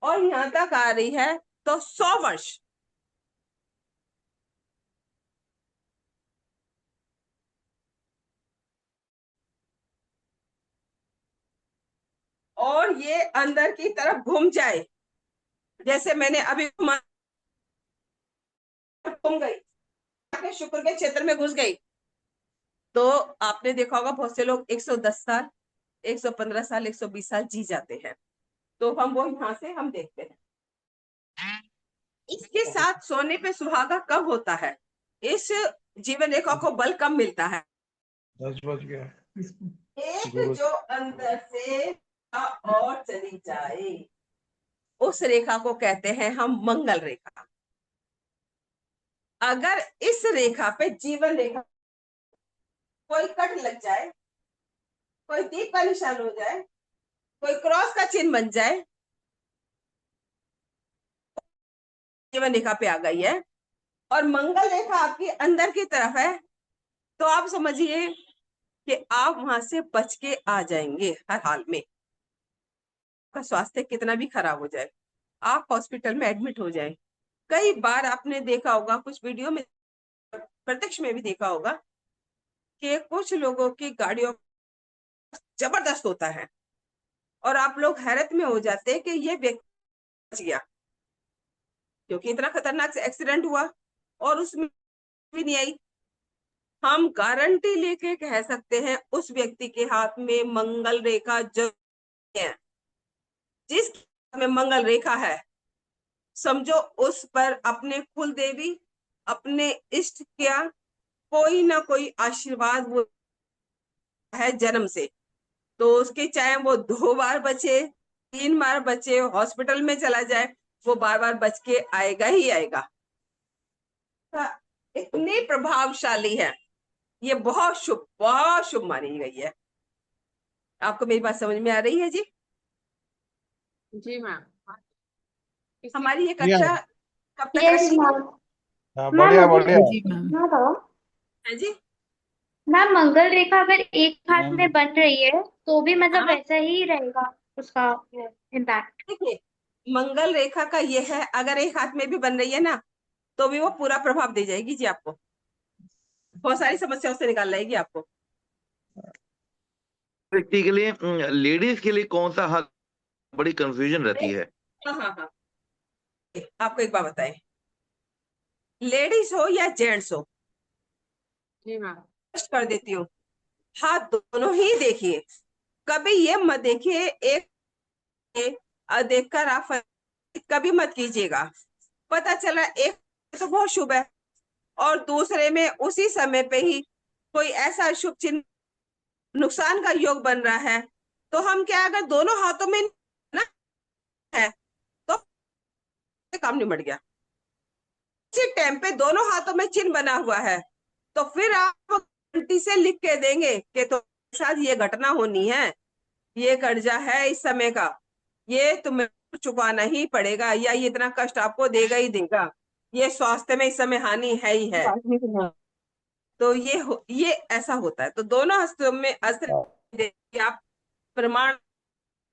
और यहां तक आ रही है, तो 100 वर्ष, और ये अंदर की तरफ घूम जाए, जैसे मैंने अभी घूम गई, शुक्र के क्षेत्र में घुस गई, तो आपने देखा होगा बहुत से लोग 110 साल, 115 साल, 120 साल जी जाते हैं। तो हम वो यहां से हम देखते हैं। इसके साथ सोने पे सुहागा कब होता है? इस जीवन रेखा को बल कब मिलता है? 10 बज गया। एक गुरु जो अंदर से और चली जाए, उस रेखा को कहते हैं हम मंगल रेखा। अगर इस रेखा पे जीवन रेखा कोई कट लग जाए, कोई दीप का निशान हो जाए, कोई क्रॉस का चिन्ह बन जाए, जीवन रेखा पे आ गई है, और मंगल रेखा आपकी अंदर की तरफ है, तो आप समझिए कि आप वहां से बच के आ जाएंगे हर हाल में। आपका स्वास्थ्य कितना भी खराब हो जाए, आप हॉस्पिटल में एडमिट हो जाए। कई बार आपने देखा होगा, कुछ वीडियो में, प्रत्यक्ष में भी देखा होगा कि कुछ लोगों की गाड़ियों जबरदस्त होता है और आप लोग हैरत में हो जाते हैं कि ये व्यक्ति बच गया, क्योंकि इतना खतरनाक एक्सीडेंट हुआ। और उसमें भी नहीं आई, हम गारंटी लेके कह सकते हैं उस व्यक्ति के हाथ में मंगल रेखा जरूर है। जिस हाथ में मंगल रेखा है, समझो उस पर अपने कुल देवी, अपने इष्ट क्या कोई ना कोई आशीर्वाद वो है जन्म से। तो उसके चाहे वो 2 बार बचे, 3 बार बचे, हॉस्पिटल में चला जाए, वो बार बार बच के आएगा ही आएगा। इतनी प्रभावशाली है ये, बहुत शुभ मानी गई है। आपको मेरी बात समझ में आ रही है जी? जी मैम। हमारी ये कक्षा कब तक यस रखी मैम। हाँ, मैम बढ़िया मुझे बढ़िया। जी मैम। ना दो। है जी? मैम मंगल रेखा अगर एक हाथ में बन रही है तो भी मतलब हाँ, वैसा ही रहेगा उसका इम्पैक्ट? देखिए मंगल रेखा का ये है, अगर एक हाथ में भी बन रही है ना तो भी वो पूरा प्रभाव दे जाएगी जी आपको, बहुत सारी समस्याओं से निकाल लाएगी आपको। व्यक्ति के लिए, लेडीज के लिए कौन सा हाथ बड़ी कंफ्यूजन रहती है? हाँ हाँ हाँ, आपको एक बात बताएं, लेडीज हो या जेंट्स हो, जी मैम। स्पष्ट कर देती हूँ, हाथ दोनों ही देखिए। कभी ये मत देखिए एक देखकर आप कभी मत कीजिएगा। पता चला एक तो बहुत शुभ है और दूसरे में उसी समय पे ही कोई ऐसा शुभ चिन्ह नुकसान का योग बन रहा है, तो हम क्या, अगर दोनों हाथों में ना है तो काम निमट गया। इसी टाइम पे दोनों हाथों में चिन्ह बना हुआ है तो फिर आप गारंटी से लिख के देंगे कि तो साथ ये घटना होनी है, ये कर्जा है इस समय का, ये तुम्हें चुकाना ही पड़ेगा, या ये इतना कष्ट आपको देगा ही देगा, ये स्वास्थ्य में इस समय हानि है ही है। तो ये ऐसा होता है, तो दोनों हस्तों में अस्त्र आप प्रमाण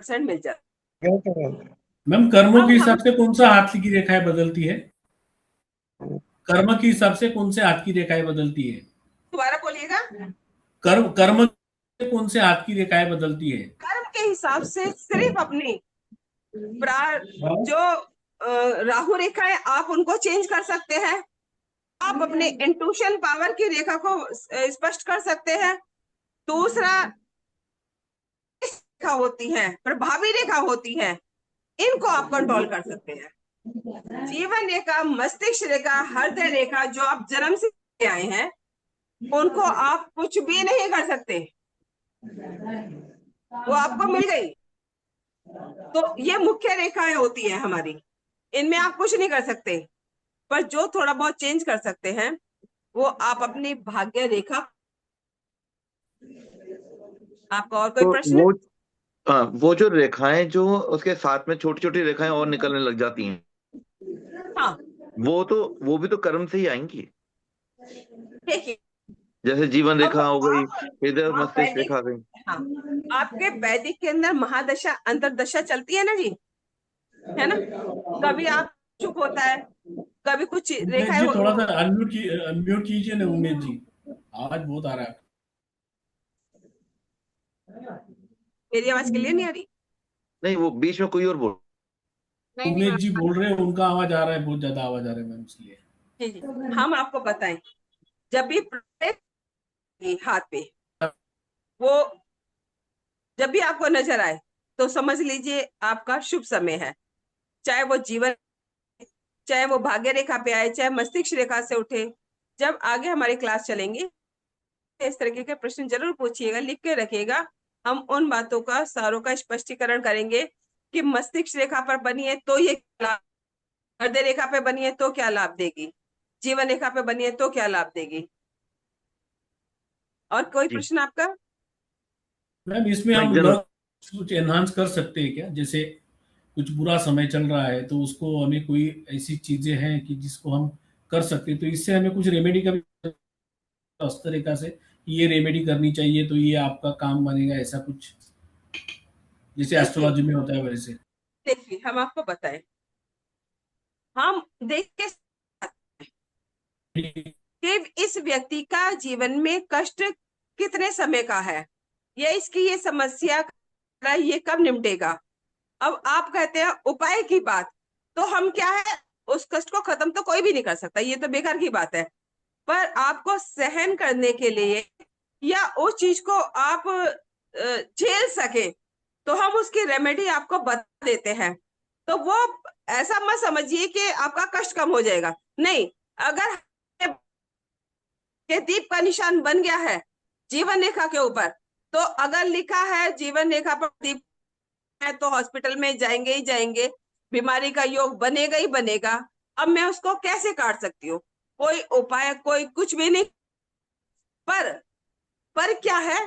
% मिल जाता। मैम कर्मों अब के हम हिसाब से कौन सा हाथ की रेखाएं बदलती है? कर्म के हिसाब से कौन से हाथ की रेखाएं बदलती है? दोबारा बोलिएगा। कर्म से कौन से हाथ की रेखाएं बदलती है? कर्म के हिसाब से सिर्फ अपनी जो राहु रेखा है आप उनको चेंज कर सकते हैं, आप अपने इंट्यूशन पावर की रेखा को स्पष्ट कर सकते हैं। दूसरा रेखा होती है, प्रभावी रेखा होती है, इनको आप कंट्रोल कर सकते हैं। जीवन रेखा, मस्तिष्क रेखा, हृदय रेखा जो आप जन्म से आए हैं उनको आप कुछ भी नहीं कर सकते, वो आपको मिल गई। तो ये मुख्य रेखाएं होती है हमारी, इनमें आप कुछ नहीं कर सकते, पर जो थोड़ा बहुत चेंज कर सकते हैं वो आप अपनी भाग्य रेखा। आपका और कोई तो प्रश्न? वो जो रेखाएं जो उसके साथ में छोटी छोटी रेखाएं और निकलने लग जाती हैं, हाँ वो भी तो कर्म से ही आएंगी। देखिए, जैसे जीवन अब रेखा हो गई, हृदय और आप मस्तिष्क वैदिक, रेखा गई। हाँ आपके वैदिक के अंदर महादशा अंतरदशा चलती है ना जी, है ना? कभी आप चुप होता है, कभी कुछ उमेश रेखाएं जी थोड़ा सा अनम्यूट कीजिए ना उमेश जी, आवाज बहुत आ रहा है। मेरी आवाज क्लियर नहीं आ रही? नहीं, वो बीच में कोई और बोल। नहीं नहीं उमेश मैम। जी बोल रहे हैं, उनका आवाज आ रहा है, बहुत ज्यादा आवाज आ रहा है मैम, इसलिए। जी जी, हम आपको बताएं, जब भी हाथ पे वो जब भी आपको नजर आए तो समझ लीजिए आपका शुभ समय है, चाहे वो जीवन, चाहे वो भाग्य रेखा पे आए, चाहे मस्तिष्क रेखा से उठे। जब आगे हमारी क्लास चलेंगे इस तरीके के प्रश्न जरूर पूछिएगा, लिख के रखिएगा। हम उन बातों का सारों का स्पष्टीकरण करेंगे कि मस्तिष्क रेखा पर बनी है तो ये लाभ, हृदय रेखा पे बनी है तो क्या लाभ देगी, जीवन रेखा पे बनी है तो क्या लाभ देगी। और कोई जी प्रश्न आपका? मैम इसमें नहीं, हम जरूर। कुछ एनहांस कर सकते हैं क्या? जैसे कुछ बुरा समय चल रहा है तो उसको हमें कोई ऐसी चीजें हैं कि जिसको हम कर सकते हैं, तो इससे हमें कुछ रेमेडी का भी हस्त रेखा से ये रेमेडी करनी चाहिए तो ये आपका काम बनेगा, ऐसा कुछ जैसे देखिए एस्ट्रोलॉजी में होता है वैसे। देखिए हम आपको बताएं, हम देख के कि इस व्यक्ति का जीवन में कष्ट कितने समय का है, या इसकी ये समस्या ये कब निपटेगा। अब आप कहते हैं उपाय की बात, तो हम क्या है उस कष्ट को खत्म तो कोई भी नहीं कर सकता, ये तो बेकार की बात है। पर आपको सहन करने के लिए या उस चीज को आप झेल सके तो हम उसकी रेमेडी आपको बता देते हैं। तो वो ऐसा मत समझिए कि आपका कष्ट कम हो जाएगा, नहीं। अगर के दीप का निशान बन गया है जीवन रेखा के ऊपर, तो अगर लिखा है जीवन रेखा पर दीप है तो हॉस्पिटल में जाएंगे ही जाएंगे, बीमारी का योग बनेगा ही बनेगा। अब मैं उसको कैसे काट सकती हूँ? कोई उपाय, कोई कुछ भी नहीं। पर क्या है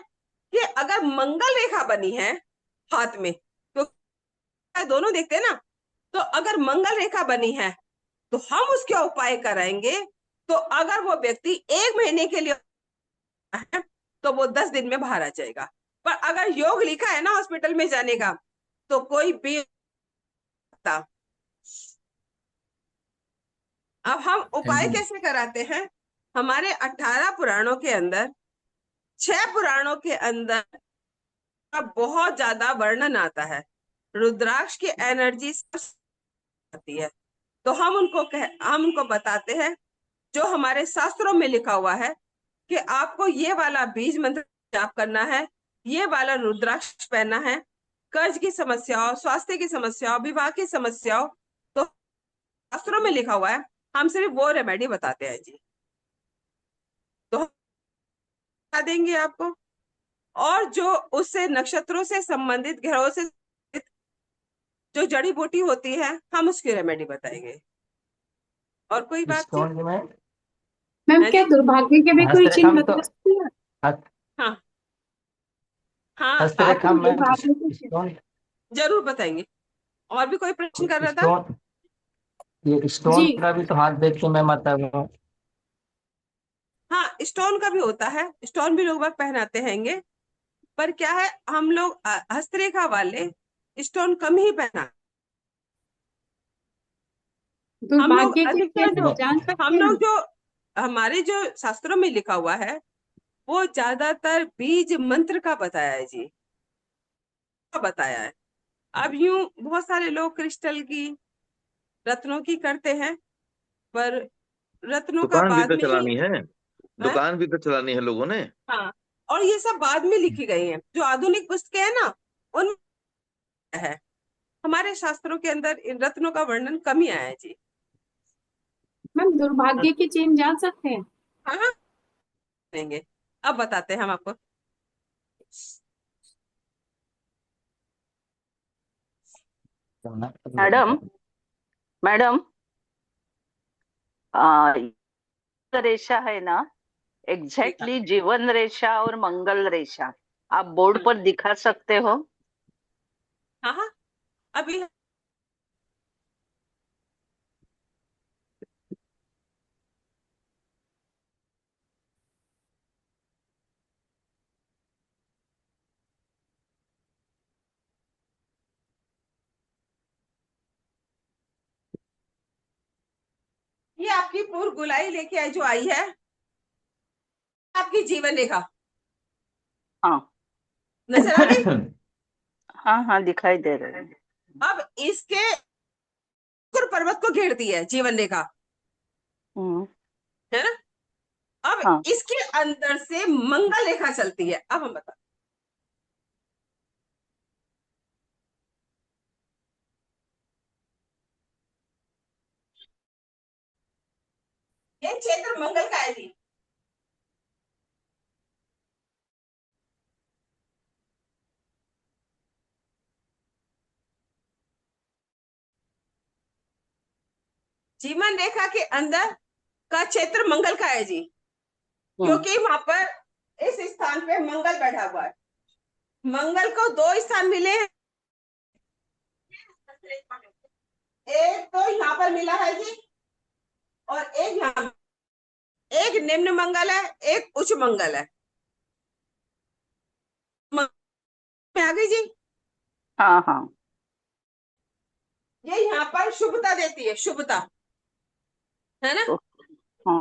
कि अगर मंगल रेखा बनी है हाथ में, तो दोनों देखते हैं ना, तो अगर मंगल रेखा बनी है तो हम उसके उपाय कराएंगे। तो अगर वो व्यक्ति 1 महीने के लिए है तो वो 10 दिन में बाहर आ जाएगा। पर अगर योग लिखा है ना हॉस्पिटल में जाने का, तो कोई भी। अब हम उपाय जी। कैसे कराते हैं? हमारे 18 पुराणों के अंदर 6 पुराणों के अंदर का बहुत ज्यादा वर्णन आता है। रुद्राक्ष की एनर्जी आती है, तो हम उनको बताते हैं जो हमारे शास्त्रों में लिखा हुआ है कि आपको ये वाला बीज मंत्र जाप करना है, ये वाला रुद्राक्ष पहनना है। कर्ज की समस्याओं, स्वास्थ्य की समस्याओं, विवाह की समस्याओं, तो शास्त्रों में लिखा हुआ है, हम सिर्फ वो रेमेडी बताते हैं जी। तो हम बता देंगे आपको। और जो उससे नक्षत्रों से संबंधित, ग्रहों से जो जड़ी बूटी होती है, हम उसकी रेमेडी बताएंगे। और कोई बात जी? स्टोन में मैम है क्या जी? दुर्भाग्य के भी कोई हस्तरेखा चिन्ह में तो बता सकती है? हाँ हाँ, आप हस्तरेखा में दुर्भाग्य के चिन्ह स्टोन जरूर बताएंगे। और भी कोई प्रश्न कर रहा था? स्टोन ये जी। स्टोन का भी तो हाथ देख के मैं मतलब हाँ, स्टोन का भी होता है, स्टोन भी लोग बाग पहनाते हैंगे। पर क्या है, हम लोग हस्तरेखा वाले स्टोन कम ही पहना। हम लोग दुर्भाग्य के अधिकतर चिन्ह जो जान सकते हम हैं? लोग जो हमारे जो शास्त्रों में लिखा हुआ है, वो ज्यादातर बीज मंत्र का बताया है जी, का बताया है। अब यूं बहुत सारे लोग क्रिस्टल की, रत्नों की करते हैं, पर रत्नों का दुकान भी बाद तो में ही चलानी है, है। दुकान भी तो चलानी है लोगों ने। हाँ, और ये सब बाद में लिखी गई है, जो आधुनिक पुस्तकें है ना, उन है। हमारे शास्त्रों के अंदर इन रत्नों का वर्णन कम ही आया है जी। मैम दुर्भाग्य के चिन्ह जान सकते हैं? हाँ हाँ, देंगे। अब बताते हैं हम आपको। मैडम, मैडम, आ, रेखा है ना, एग्जैक्टली जीवन रेखा और मंगल रेखा आप बोर्ड पर दिखा सकते हो? हाँ हाँ, अभी ये आपकी पूर्व गुलाई लेके जो आई है, आपकी जीवन रेखा हाँ। नजर आ गई। हाँ हाँ, दिखाई दे रहे हैं। अब इसके पर्वत को घेरती है जीवन रेखा, हम्म, है ना। अब हाँ। इसके अंदर से मंगल रेखा चलती है। अब हम बता, ये क्षेत्र मंगल का है जी। जीवन रेखा के अंदर का क्षेत्र मंगल का है जी, क्योंकि वहां पर इस स्थान पे मंगल बैठा हुआ है। मंगल को 2 स्थान मिले हैं, एक तो यहाँ पर मिला है जी, और एक यहाँ, एक निम्न मंगल है, एक उच्च मंगल है। में आ गई जी। हाँ हाँ। ये यहाँ पर शुभता देती है, शुभता, है ना। हाँ।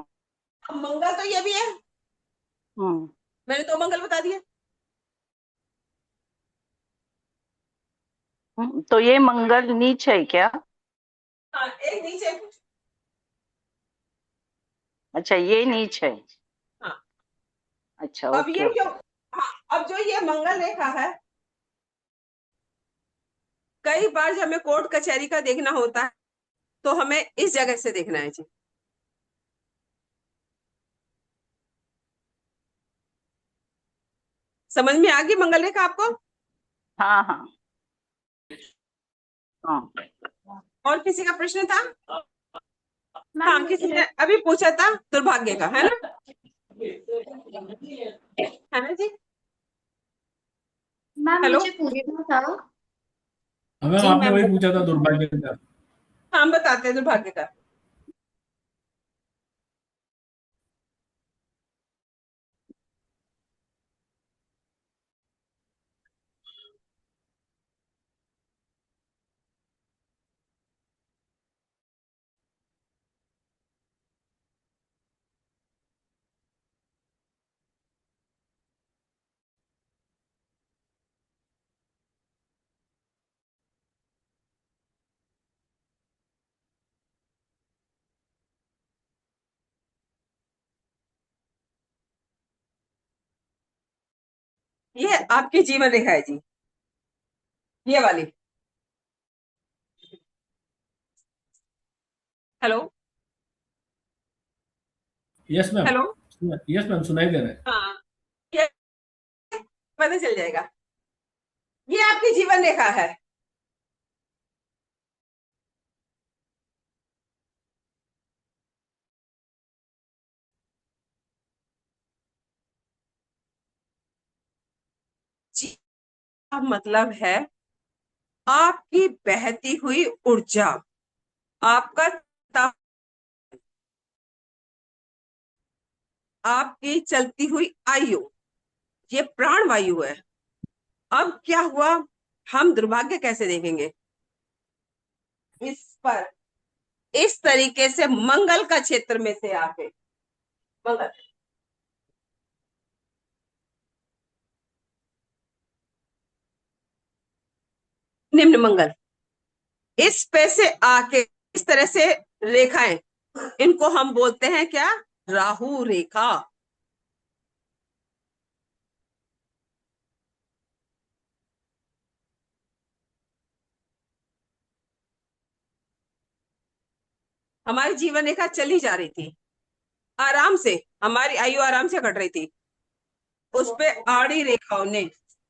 अब मंगल तो ये भी है, हम्म, मैंने 2 मंगल बता दिए। तो ये मंगल नीच है क्या? हाँ, एक नीचे अच्छा ये नीच है। हाँ। अच्छा अब ओके ये क्यों, ओके। हाँ, अब जो ये मंगल रेखा है, कई बार जब हमें कोर्ट कचहरी का देखना होता है तो हमें इस जगह से देखना है जी। समझ में आ गई मंगल रेखा आपको? हाँ हाँ हाँ। और किसी का प्रश्न था? मैम हाँ, किसी ने अभी पूछा था दुर्भाग्य का, है ना? है ना जी? मैम हेलो मुझे पूछना था। मैम जी आपने मैम, वही पूछा था दुर्भाग्य का। हम बताते हैं दुर्भाग्य का। ये आपकी जीवन रेखा है जी, ये वाली। Hello yes ma'am. Hello. Yes ma'am सुनाई दे रहा है। हाँ, ये पता चल जाएगा। ये आपकी जीवन रेखा है। जी का मतलब है आपकी बहती हुई ऊर्जा, आपका आपकी चलती हुई आयु, ये प्राण वायु है। अब क्या हुआ, हम दुर्भाग्य कैसे देखेंगे इस पर? इस तरीके से मंगल का क्षेत्र में से आके, मंगल, निम्न मंगल, इस पे से आके इस तरह से रेखाएं, इनको हम बोलते हैं क्या? राहु रेखा। हमारी जीवन रेखा चली जा रही थी आराम से, हमारी आयु आराम से कट रही थी, उस पे आड़ी रेखाओं ने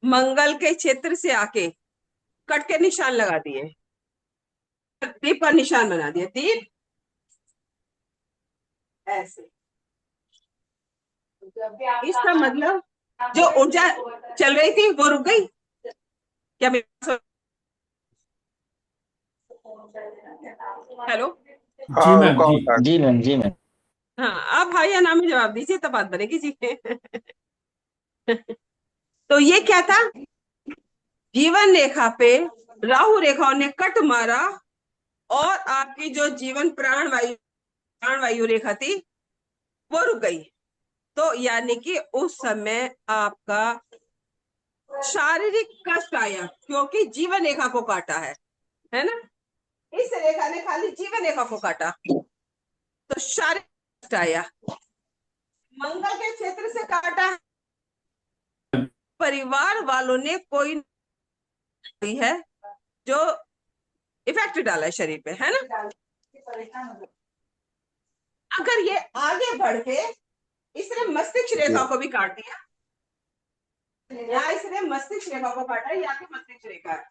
मंगल के क्षेत्र से आके कट के निशान लगा दिए, दीप पर निशान बना दिए, दीप ऐसे। इसका मतलब जो ऊर्जा चल रही थी वो रुक गई क्या? हेलो। जी मैम जी। जी मैम, जी मैम। हाँ, आप हाँ या ना में जवाब दीजिए तब बात बनेगी जी। तो ये क्या था, जीवन रेखा पे राहु रेखाओं ने कट मारा और आपकी जो जीवन प्राण वायु रेखा थी वो रुक गई। तो यानी कि उस समय आपका शारीरिक कष्ट आया क्योंकि जीवन रेखा को काटा है ना? इस रेखा ने खाली जीवन रेखा को काटा तो शारीरिक कष्ट आया। मंगल के क्षेत्र से काटा, परिवार वालों ने कोई है जो इफेक्ट डाला है शरीर पे, है ना? अगर ये आगे बढ़ के इसने मस्तिष्क रेखा को भी काट दिया, यहाँ इसने मस्तिष्क रेखा को काटा, यहाँ की मस्तिष्क रेखा है।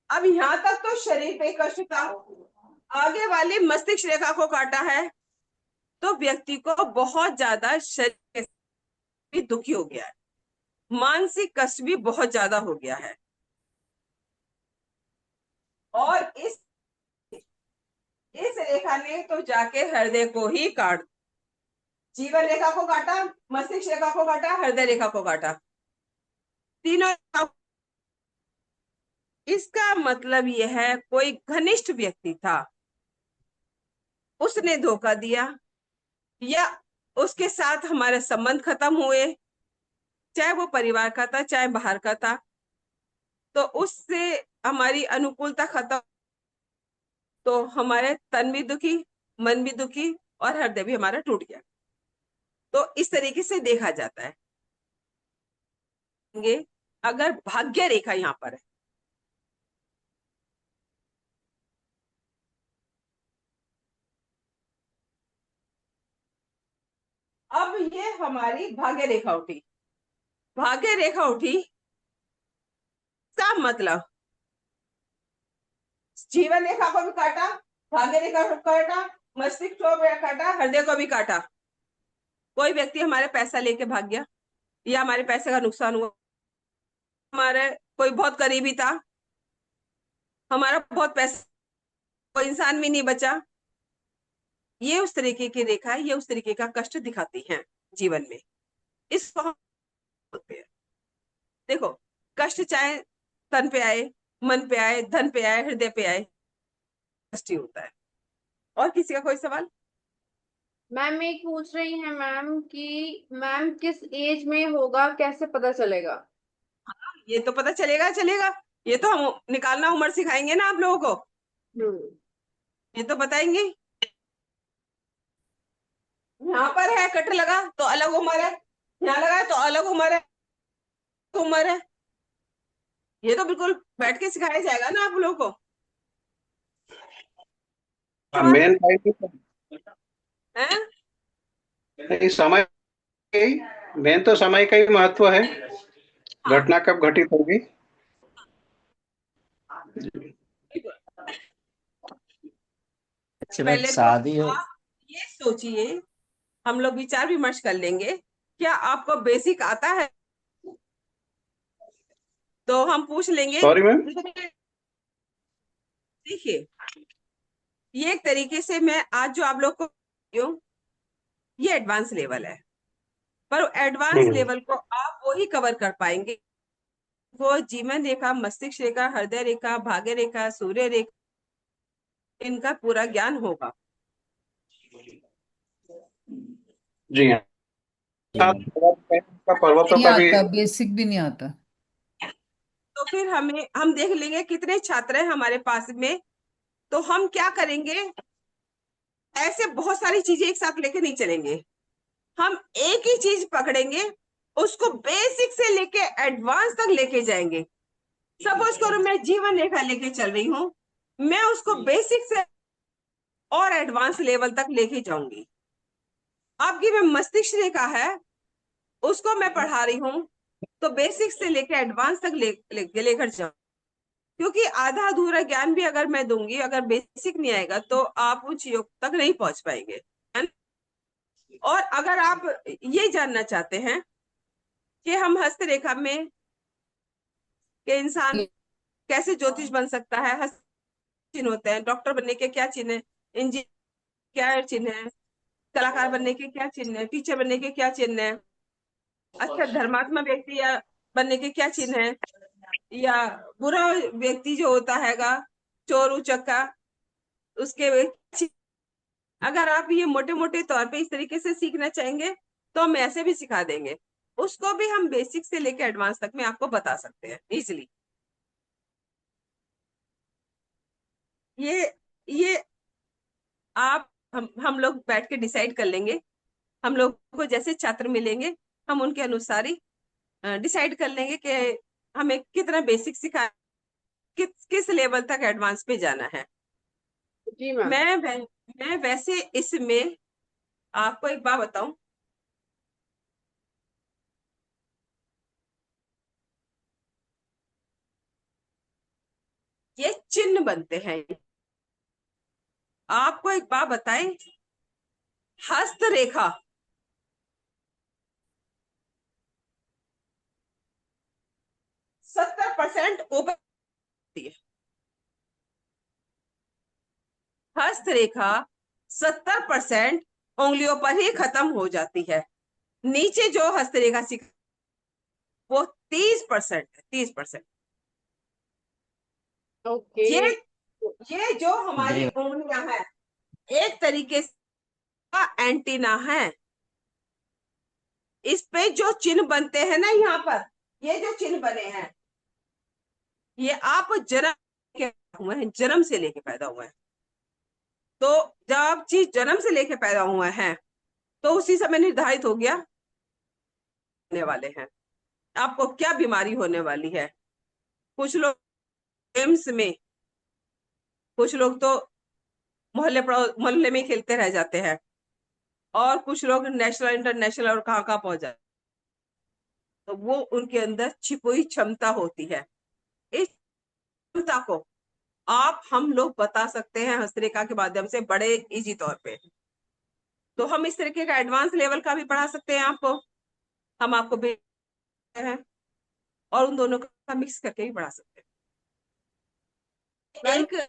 अब यहाँ तक तो शरीर पे कष्ट था, आगे वाली मस्तिष्क रेखा को काटा है तो व्यक्ति को बहुत ज्यादा शरीर भी दुखी हो गया है, मानसिक कष्ट भी बहुत ज्यादा हो गया है। और इस रेखा ने तो जाके हृदय को ही काट, जीवन रेखा को काटा, मस्तिष्क रेखा को काटा, हृदय रेखा को काटा, तीनों। इसका मतलब यह है कोई घनिष्ठ व्यक्ति था, उसने धोखा दिया या उसके साथ हमारे संबंध खत्म हुए, चाहे वो परिवार का था चाहे बाहर का था, तो उससे हमारी अनुकूलता खत्म, तो हमारे तन भी दुखी, मन भी दुखी, और हृदय भी हमारा टूट गया। तो इस तरीके से देखा जाता है। अगर भाग्य रेखा यहाँ पर है, अब ये हमारी भाग्य रेखा उठी। भाग्य रेखा उठी का मतलब जीवन रेखा को भी काटा, भाग्य रेखा को काटा, मस्तिष्क को भी काटा, हृदय को भी काटा। कोई व्यक्ति हमारे पैसा लेके भाग गया या हमारे पैसे का नुकसान हुआ, हमारे कोई बहुत करीबी था, हमारा बहुत पैसा, कोई इंसान भी नहीं बचा, ये उस तरीके की रेखा है, ये उस तरीके का कष्ट दिखाती हैं जीवन में। इसको हम बोलते हैं। देखो, कष्ट चाहे तन पे आए, मन पे आए, धन पे आए, हृदय पे आए, कष्ट ही होता है। और किसी का कोई सवाल? मैम एक पूछ रही है मैम कि मैम किस एज में होगा, कैसे पता चलेगा? ये तो पता चलेगा चलेगा, ये तो हम निकालना उम्र सिखाएंगे ना आप लोगों को, ये तो बताएंगे। यहाँ पर है कट लगा तो अलग उम्र है, यहाँ लगा है तो अलग उम्र है, उम्र है, ये तो बिल्कुल बैठ के सिखाया जाएगा ना आप लोगों को। मेन हैं? नहीं, समय मेन तो समय का ही महत्व है, घटना कब घटित होगी। पहले तो शादी हो आप ये सोचिए, हम लोग विचार विमर्श कर लेंगे, क्या आपको बेसिक आता है? तो हम पूछ लेंगे। Sorry ma'am. देखिए, ये एक तरीके से मैं आज जो आप लोग को ये एडवांस लेवल है, पर एडवांस लेवल को आप वो ही कवर कर पाएंगे वो जीवन रेखा, मस्तिष्क रेखा, हृदय रेखा, भाग्य रेखा, सूर्य रेखा, इनका पूरा ज्ञान होगा। जी हाँ, पर्वतों नहीं का भी आता, बेसिक भी नहीं आता। तो फिर हम देख लेंगे कितने छात्र हैं हमारे पास में, तो हम क्या करेंगे, ऐसे बहुत सारी चीजें एक साथ लेके नहीं चलेंगे, हम एक ही चीज पकड़ेंगे, उसको बेसिक से लेके एडवांस तक लेके जाएंगे। सपोज करो मैं जीवन रेखा लेके चल रही हूँ, मैं उसको बेसिक से और एडवांस लेवल तक लेके जाऊंगी। आपकी में मस्तिष्क रेखा है, उसको मैं पढ़ा रही हूँ, तो बेसिक से लेके एडवांस तक लेकर जाऊं, क्योंकि आधा अधूरा ज्ञान भी अगर मैं दूंगी, अगर बेसिक नहीं आएगा तो आप उच्च योग तक नहीं पहुंच पाएंगे। और अगर आप ये जानना चाहते हैं कि हम हस्तरेखा में के इंसान कैसे ज्योतिष बन सकता है, हस्त चिन्ह होते हैं, डॉक्टर बनने के क्या चिन्ह है, इंजीनियर क्या चिन्ह है, कलाकार बनने के क्या चिन्ह है, टीचर बनने के क्या चिन्ह है, अच्छा धर्मात्मा व्यक्ति या बनने के क्या चिन्ह है, या बुरा व्यक्ति जो होता हैगा, चोर उचक्का, उसके अगर आप ये मोटे मोटे तौर पे इस तरीके से सीखना चाहेंगे तो हम ऐसे भी सिखा देंगे, उसको भी हम बेसिक से लेकर एडवांस तक में आपको बता सकते हैं इजीली। ये आप हम लोग बैठ के डिसाइड कर लेंगे, हम लोग को जैसे छात्र मिलेंगे हम उनके अनुसार ही डिसाइड कर लेंगे कि हमें कितना बेसिक सिखा, किस लेवल तक एडवांस पे जाना है। जी मैम। मैं वैसे इसमें आपको एक बात बताऊं, ये चिन्ह बनते हैं। आपको एक बात बताएं, हस्तरेखा 70% ऊपर होती है, हस्तरेखा 70% उंगलियों पर ही खत्म हो जाती है, नीचे जो हस्तरेखा वो 30% है, 30%। ओके। ये जो हमारी उंगलियां हैं एक तरीके का एंटीना है, इस पे जो चिन्ह बनते हैं ना, यहाँ पर ये जो चिन्ह बने हैं, ये आप जन्म के हुए हैं, जन्म से लेके पैदा हुए हैं। तो जब चीज जन्म से लेके पैदा हुए हैं तो उसी समय निर्धारित हो गया होने वाले हैं, आपको क्या बीमारी होने वाली है। कुछ लोग गेम्स में, कुछ लोग तो मोहल्ले में खेलते रह जाते हैं, और कुछ लोग नेशनल इंटरनेशनल और कहाँ कहाँ पहुंच जाते, तो वो उनके अंदर छिपी हुई क्षमता होती है। इस क्षमता को आप हम लोग बता सकते हैं हस्तरेखा के माध्यम से बड़े इजी तौर पे। तो हम इस तरीके का एडवांस लेवल का भी पढ़ा सकते हैं आपको, हम आपको भेजते हैं, और उन दोनों का मिक्स करके भी पढ़ा सकते हैं।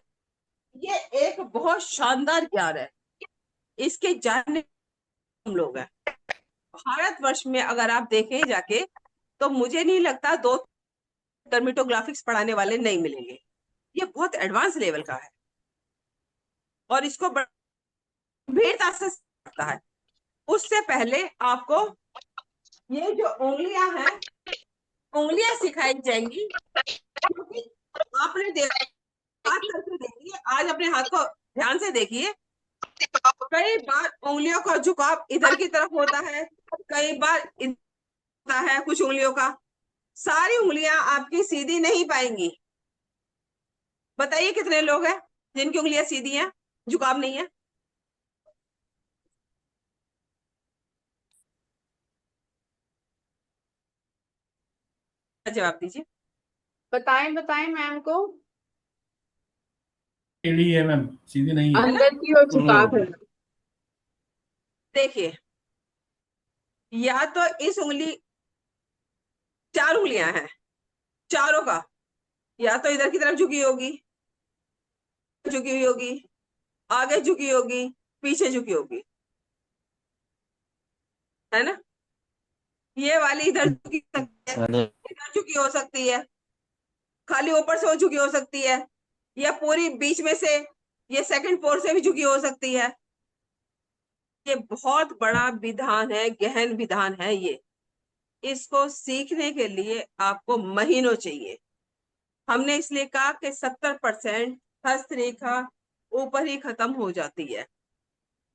ये एक बहुत शानदार ज्ञान है, इसके जानने हम लोग हैं। भारतवर्ष में अगर आप देखें जाके तो मुझे नहीं लगता 2 डर्मेटोग्राफिक्स पढ़ाने वाले नहीं मिलेंगे। ये बहुत एडवांस लेवल का है और इसको गंभीरता से पढ़ता है। उससे पहले आपको ये जो उंगलियां हैं, उंगलियां सिखाई जाएंगी, क्योंकि आपने हाथ करके देखिए, आज अपने हाथ को ध्यान से देखिए, कई बार उंगलियों का झुकाव इधर की तरफ होता है, कई बार होता है कुछ उंगलियों का। सारी उंगलियां आपकी सीधी नहीं पाएंगी। बताइए कितने लोग हैं जिनकी उंगलियां सीधी हैं, झुकाव नहीं है? जवाब दीजिए। बताएं बताएं मैम को। टेढ़ी है मैम, सीधी नहीं है। अंदर की ओर झुकाव है। देखिए, या तो इस उंगली, 4 उंगलियां हैं, चारों का या तो इधर की तरफ झुकी होगी, झुकी हुई होगी, आगे झुकी होगी, पीछे झुकी होगी, है ना? ये वाली इधर झुकी सकती है, इधर झुकी हो सकती है, खाली ऊपर से वो झुकी हो सकती है, या पूरी बीच में से ये सेकंड फोर से भी झुकी हो सकती है। ये बहुत बड़ा विधान है, गहन विधान है ये। इसको सीखने के लिए आपको महीनों चाहिए। हमने इसलिए कहा कि 70% हस्तरेखा ऊपर ही खत्म हो जाती है।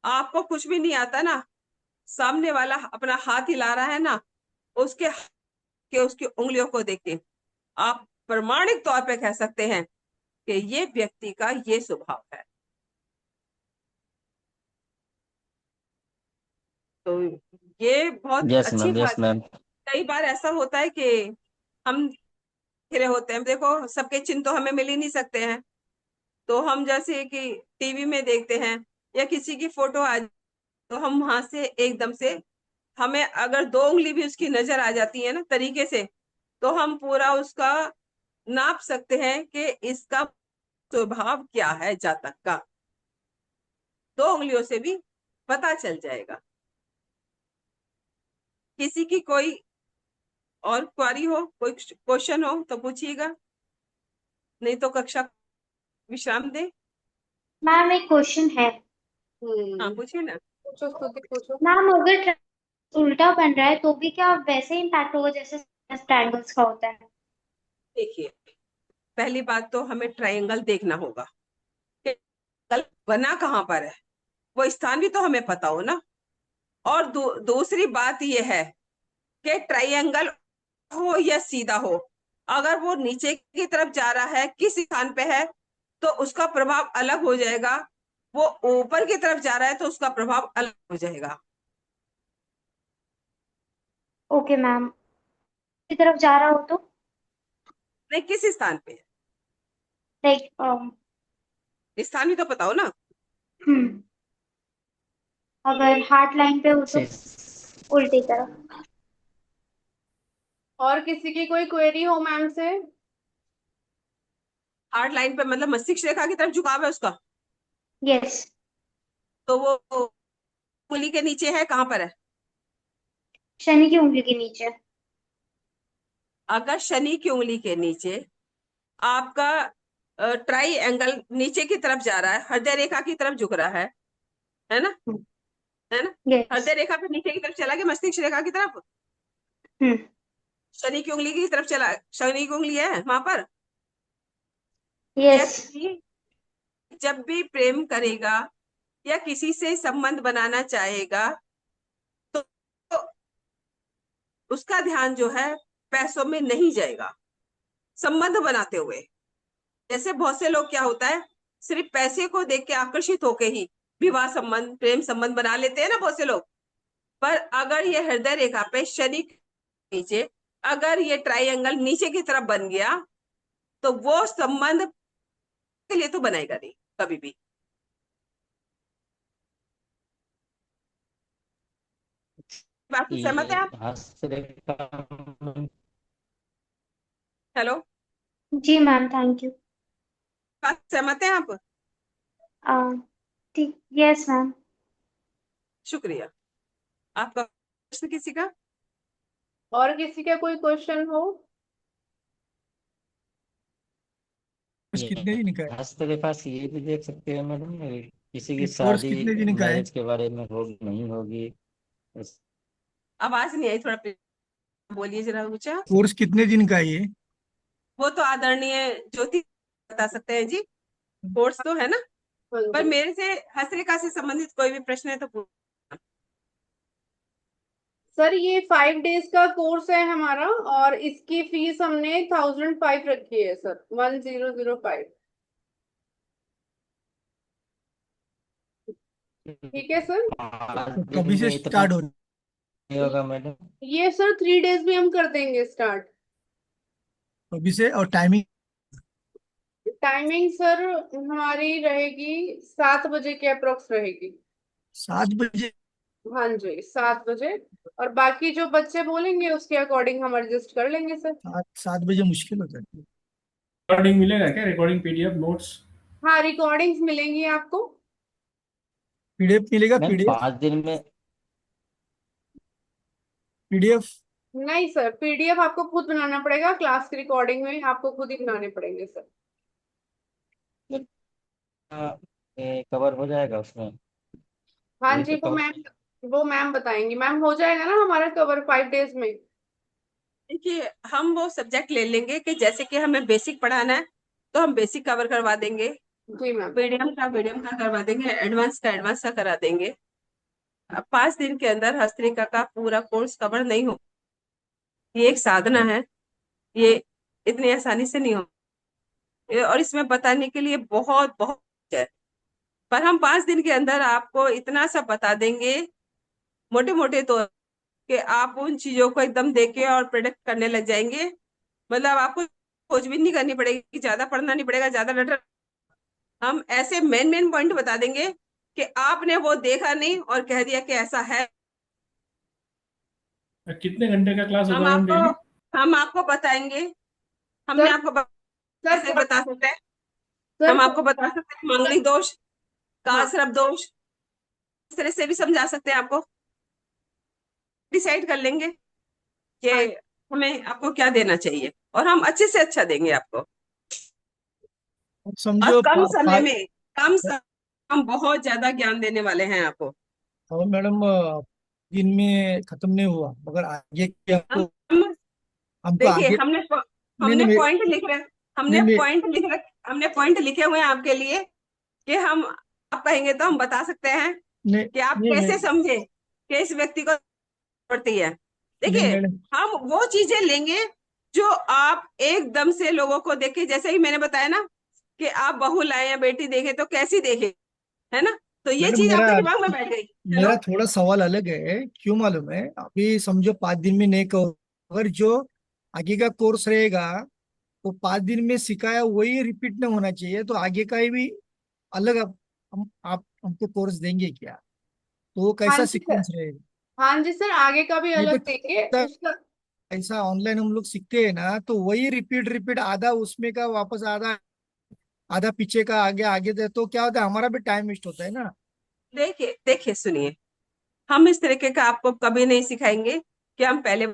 आपको कुछ भी नहीं आता ना, सामने वाला अपना हाथ हिला रहा है ना, उसकी उंगलियों को देख के आप प्रमाणिक तौर पे कह सकते हैं कि ये व्यक्ति का ये स्वभाव है। तो ये बहुत यस अच्छी मैम, यस बात है। मैम। कई बार ऐसा होता है कि हम घिरे होते हैं, देखो सबके चिन्ह तो हमें मिल ही नहीं सकते हैं, तो हम जैसे कि टीवी में देखते हैं या किसी की फोटो आ, तो हम वहां से एकदम से, हमें अगर 2 उंगली भी उसकी नजर आ जाती है ना तरीके से, तो हम पूरा उसका नाप सकते हैं कि इसका स्वभाव क्या है जातक का। 2 उंगलियों से भी पता चल जाएगा। किसी की कोई और क्वारी हो, कोई क्वेश्चन हो तो पूछिएगा, नहीं तो कक्षा विश्राम दे। मैम एक क्वेश्चन है। हाँ पूछिए ना। पूछो स्तुति पूछो। मैम अगर उल्टा बन रहा है तो भी क्या वैसे इम्पैक्ट होगा जैसे ट्रायंगल्स का होता है? देखिए, पहली बात तो हमें ट्रायंगल देखना होगा कि ट्रायंगल बना कहाँ पर है, वो स्थान भी तो हमें पता हो ना। और दूसरी बात ये है कि ट्रायंगल हो या सीधा हो, अगर वो नीचे की तरफ जा रहा है, किस स्थान पे है, तो उसका प्रभाव अलग हो जाएगा। वो ऊपर की तरफ जा रहा है तो उसका प्रभाव अलग हो जाएगा। Okay ma'am. की तरफ जा रहा हो तो नहीं, किस स्थान पे लाइक है, स्थान भी तो पता हो ना। अगर हार्ट लाइन पे हो तो उल्टी तरफ। और किसी की कोई क्वेरी हो मैम से? हार्ट लाइन पे मतलब मस्तिष्क रेखा की तरफ झुकाव है उसका, यस। तो वो उंगली के नीचे है, कहाँ पर है? शनि की उंगली के नीचे। अगर शनि की उंगली के नीचे आपका ट्राई एंगल नीचे की तरफ जा रहा है, हृदय रेखा की तरफ झुक रहा है ना, है ना? यस। हृदय रेखा पे नीचे की तरफ चला गया, मस्तिष्क रेखा की तरफ, शनि की उंगली की तरफ चला, शनि की उंगली है वहां पर। यस। जब भी प्रेम करेगा या किसी से संबंध बनाना चाहेगा तो उसका ध्यान जो है पैसों में नहीं जाएगा। संबंध बनाते हुए, जैसे बहुत से लोग क्या होता है, सिर्फ पैसे को देख के आकर्षित होके ही विवाह संबंध, प्रेम संबंध बना लेते हैं ना बहुत से लोग। पर अगर ये हृदय रेखा पे शनि नीचे, अगर ये ट्रायंगल नीचे की तरफ बन गया तो वो संबंध के लिए तो बनाएगा नहीं कभी भी। बाकी सहमत है आप? हेलो, जी मैम, थैंक यू। बात सहमत है आप? ठीक, यस मैम। शुक्रिया। आपका प्रश्न किसी का? और किसी का कोई क्वेश्चन हो? कितने दिन का है? हस्त के पास ये भी देख सकते हैं मैडम, किसी की कोर्स शादी कितने दिन का है? मैरिज के बारे में होगी नहीं होगी। आवाज नहीं आई, थोड़ा बोलिए जरा ऊंचा। कोर्स कितने दिन का है ये? वो तो आदरणीय ज्योति बता सकते हैं जी, कोर्स तो है ना। पर मेरे से हस्तरेखा से संबंधित कोई भी प्रश्न है तो सर ये 5 डेज का कोर्स है हमारा, और इसकी फीस हमने 1005 रखी है सर, 1005। ठीक है सर। तो कभी से स्टार्ट होगा मैडम? ये सर 3 डेज में हम कर देंगे स्टार्ट। कभी से? और टाइमिंग? टाइमिंग सर हमारी रहेगी 7 बजे के अप्रोक्स रहेगी। 7 बजे? हाँ जी, 7 बजे। और बाकी जो बच्चे बोलेंगे उसके अकॉर्डिंग हम एडजस्ट कर लेंगे सर। 7 बजे मुश्किल होता है। रिकॉर्डिंग मिलेगा क्या? Recording PDF notes? हाँ, रिकॉर्डिंग्स मिलेंगी आपको। पीडीएफ मिलेगा? Ma'am PDF? 5 दिन में पीडीएफ? नहीं सर, पीडीएफ आपको खुद बनाना पड़ेगा, क्लास की रिकॉर्डिंग में आपको खुद ही बनाने पड़ेंगे सर। कवर हो जाएगा उसमें? हाँ ये जी, तो वो मैम बताएंगी। मैम हो जाएगा ना हमारा कवर 5 डेज में। देखिए, हम वो सब्जेक्ट ले लेंगे कि जैसे कि हमें बेसिक पढ़ाना है तो हम बेसिक कवर करवा देंगे, जी मैम। मीडियम का करवा देंगे, एडवांस का करा देंगे। 5 दिन के अंदर हस्तरेखा का पूरा कोर्स कवर नहीं हो, ये एक साधना है, ये इतनी आसानी से नहीं हो, और इसमें बताने के लिए बहुत बहुत है। पर हम 5 दिन के अंदर आपको इतना सब बता देंगे मोटे मोटे तौर कि आप उन चीजों को एकदम देखे और प्रेडिक्ट करने लग जाएंगे। मतलब आपको खोजबीन नहीं करनी पड़ेगी, ज्यादा पढ़ना नहीं पड़ेगा, ज्यादा रट, हम ऐसे मेन पॉइंट बता देंगे कि आपने वो देखा नहीं और कह दिया कि ऐसा है। कितने घंटे का क्लास होगा मैम डेली? हम आपको बताएंगे, हमने आपको कैसे बता सकते हैं, हम आपको बता सकते हैं मांगलिक दोष, कालसर्प दोष, इस तरह से भी समझा सकते हैं आपको। डिसाइड कर लेंगे कि हमें आपको क्या देना चाहिए, और हम अच्छे से अच्छा देंगे आपको। समझो और कम समय में हम बहुत ज्यादा ज्ञान देने वाले हैं आपको। और मैडम दिन में खत्म नहीं हुआ, मगर आगे हमको देखिए, आगे हमने पॉइंट लिख रहे, हमने पॉइंट लिखे हुए हैं आपके लिए कि हम, आप कहेंगे तो हम बता सकते हैं कि आप कैसे समझे कि इस व्यक्ति को पड़ती है। देखिए, हम वो चीजें लेंगे जो आप एकदम से लोगों को देखे, जैसे ही मैंने बताया ना कि आप बहू लाए या बेटी देखे तो कैसी देखे, है ना, तो ये चीज आपके दिमाग में बैठ गई। मेरा थोड़ा सवाल अलग है, क्यों मालूम है? अभी समझो 5 दिन में नहीं कहो, अगर जो आगे का कोर्स रहेगा तो 5 दिन में सिखाया वही रिपीट नहीं होना चाहिए, तो आगे का ही भी अलग आप हमको कोर्स देंगे क्या? तो वो कैसा सीक्वेंस रहेगा? हाँ जी सर, आगे का भी अलग देंगे उसका। ऐसा ऑनलाइन हम लोग सीखते हैं ना, तो वही रिपीट आधा उसमें का वापस आधा पीछे का आगे आगे दे, तो क्या होता है, हमारा भी टाइम वेस्ट होता है ना। देखिए सुनिए, हम इस तरीके का आपको कभी नहीं सिखाएंगे कि हम पहले,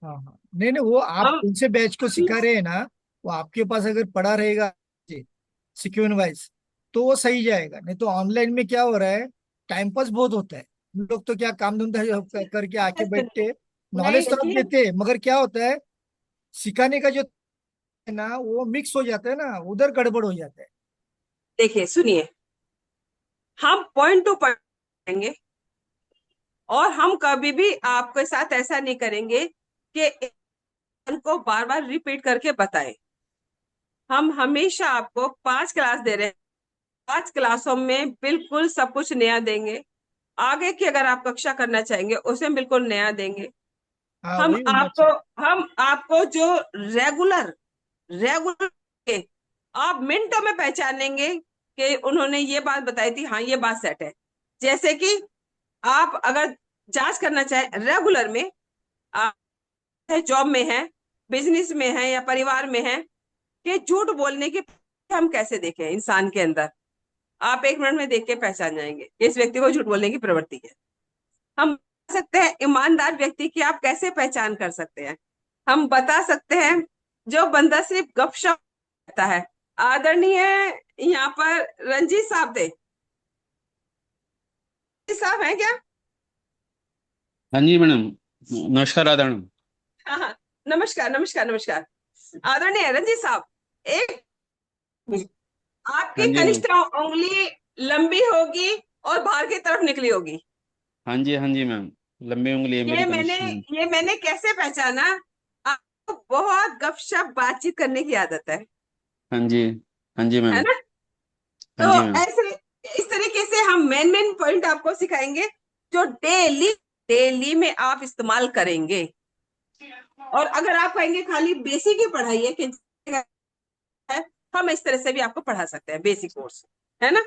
हाँ, नहीं वो आप उनसे बैच को सिखा रहे हैं ना, वो आपके पास अगर पड़ा रहेगा सिक्वेंस वाइज तो वो सही जाएगा। नहीं तो ऑनलाइन में क्या हो रहा है, टाइम पास बहुत होता है, लोग तो क्या काम धंधा करके आके बैठते, नॉलेज तो आप देते हैं, मगर क्या होता है सिखाने का जो है ना वो मिक्स हो जाता है ना, उधर गड़बड़ हो जाता है। देखिए सुनिए, हम पॉइंट टू पॉइंट करेंगे, और हम कभी भी आपके साथ ऐसा नहीं करेंगे कि उनको बार बार रिपीट करके बताएं। हम हमेशा आपको 5 क्लास दे रहे हैं, 5 क्लासों में बिल्कुल सब कुछ नया देंगे। आगे की अगर आप कक्षा करना चाहेंगे उसमें बिल्कुल नया देंगे। हाँ हम वही होना आपको चाहिए। हम आपको जो रेगुलर रेगुलर आप मिनटों में पहचानेंगे कि उन्होंने ये बात बताई थी, हाँ ये बात सेट है। जैसे कि आप अगर जांच करना चाहे रेगुलर में, आप जॉब में है, बिजनेस में है या परिवार में है, कि झूठ बोलने की हम कैसे देखें इंसान के अंदर, आप 1 मिनट में देख के पहचान जाएंगे कि इस व्यक्ति को झूठ बोलने की प्रवृत्ति है। हम बता सकते हैं ईमानदार व्यक्ति की आप कैसे पहचान कर सकते हैं। हम बता सकते हैं जो बंदा सिर्फ गपशप करता है। आदरणीय यहाँ पर रंजीत साहब थे, रंजीत साहब हैं क्या? हाँ जी मैडम, नमस्कार आदान। हाँ हाँ, नमस्कार नमस्कार नमस्कार। आदरणीय रंजीत साहब, एक हाँ आपकी जी मैम। कनिष्ठ उंगली लंबी होगी और बाहर की तरफ निकली होगी। हाँ जी मैम, लंबी उंगली है ये मेरी मैंने कनिष्ठ में। ये मैंने कैसे पहचाना? आपको बहुत गपशप बातचीत करने की आदत है हाँ जी, हाँ जी है मैम। ना? हाँ तो जी मैम। ऐसे इस तरीके से हम मेन पॉइंट आपको सिखाएंगे जो डेली डेली में आप इस्तेमाल करेंगे। और अगर आप कहेंगे खाली बेसिक ही पढ़ाई है कि है, हम इस तरह से भी आपको पढ़ा सकते हैं, बेसिक कोर्स है ना।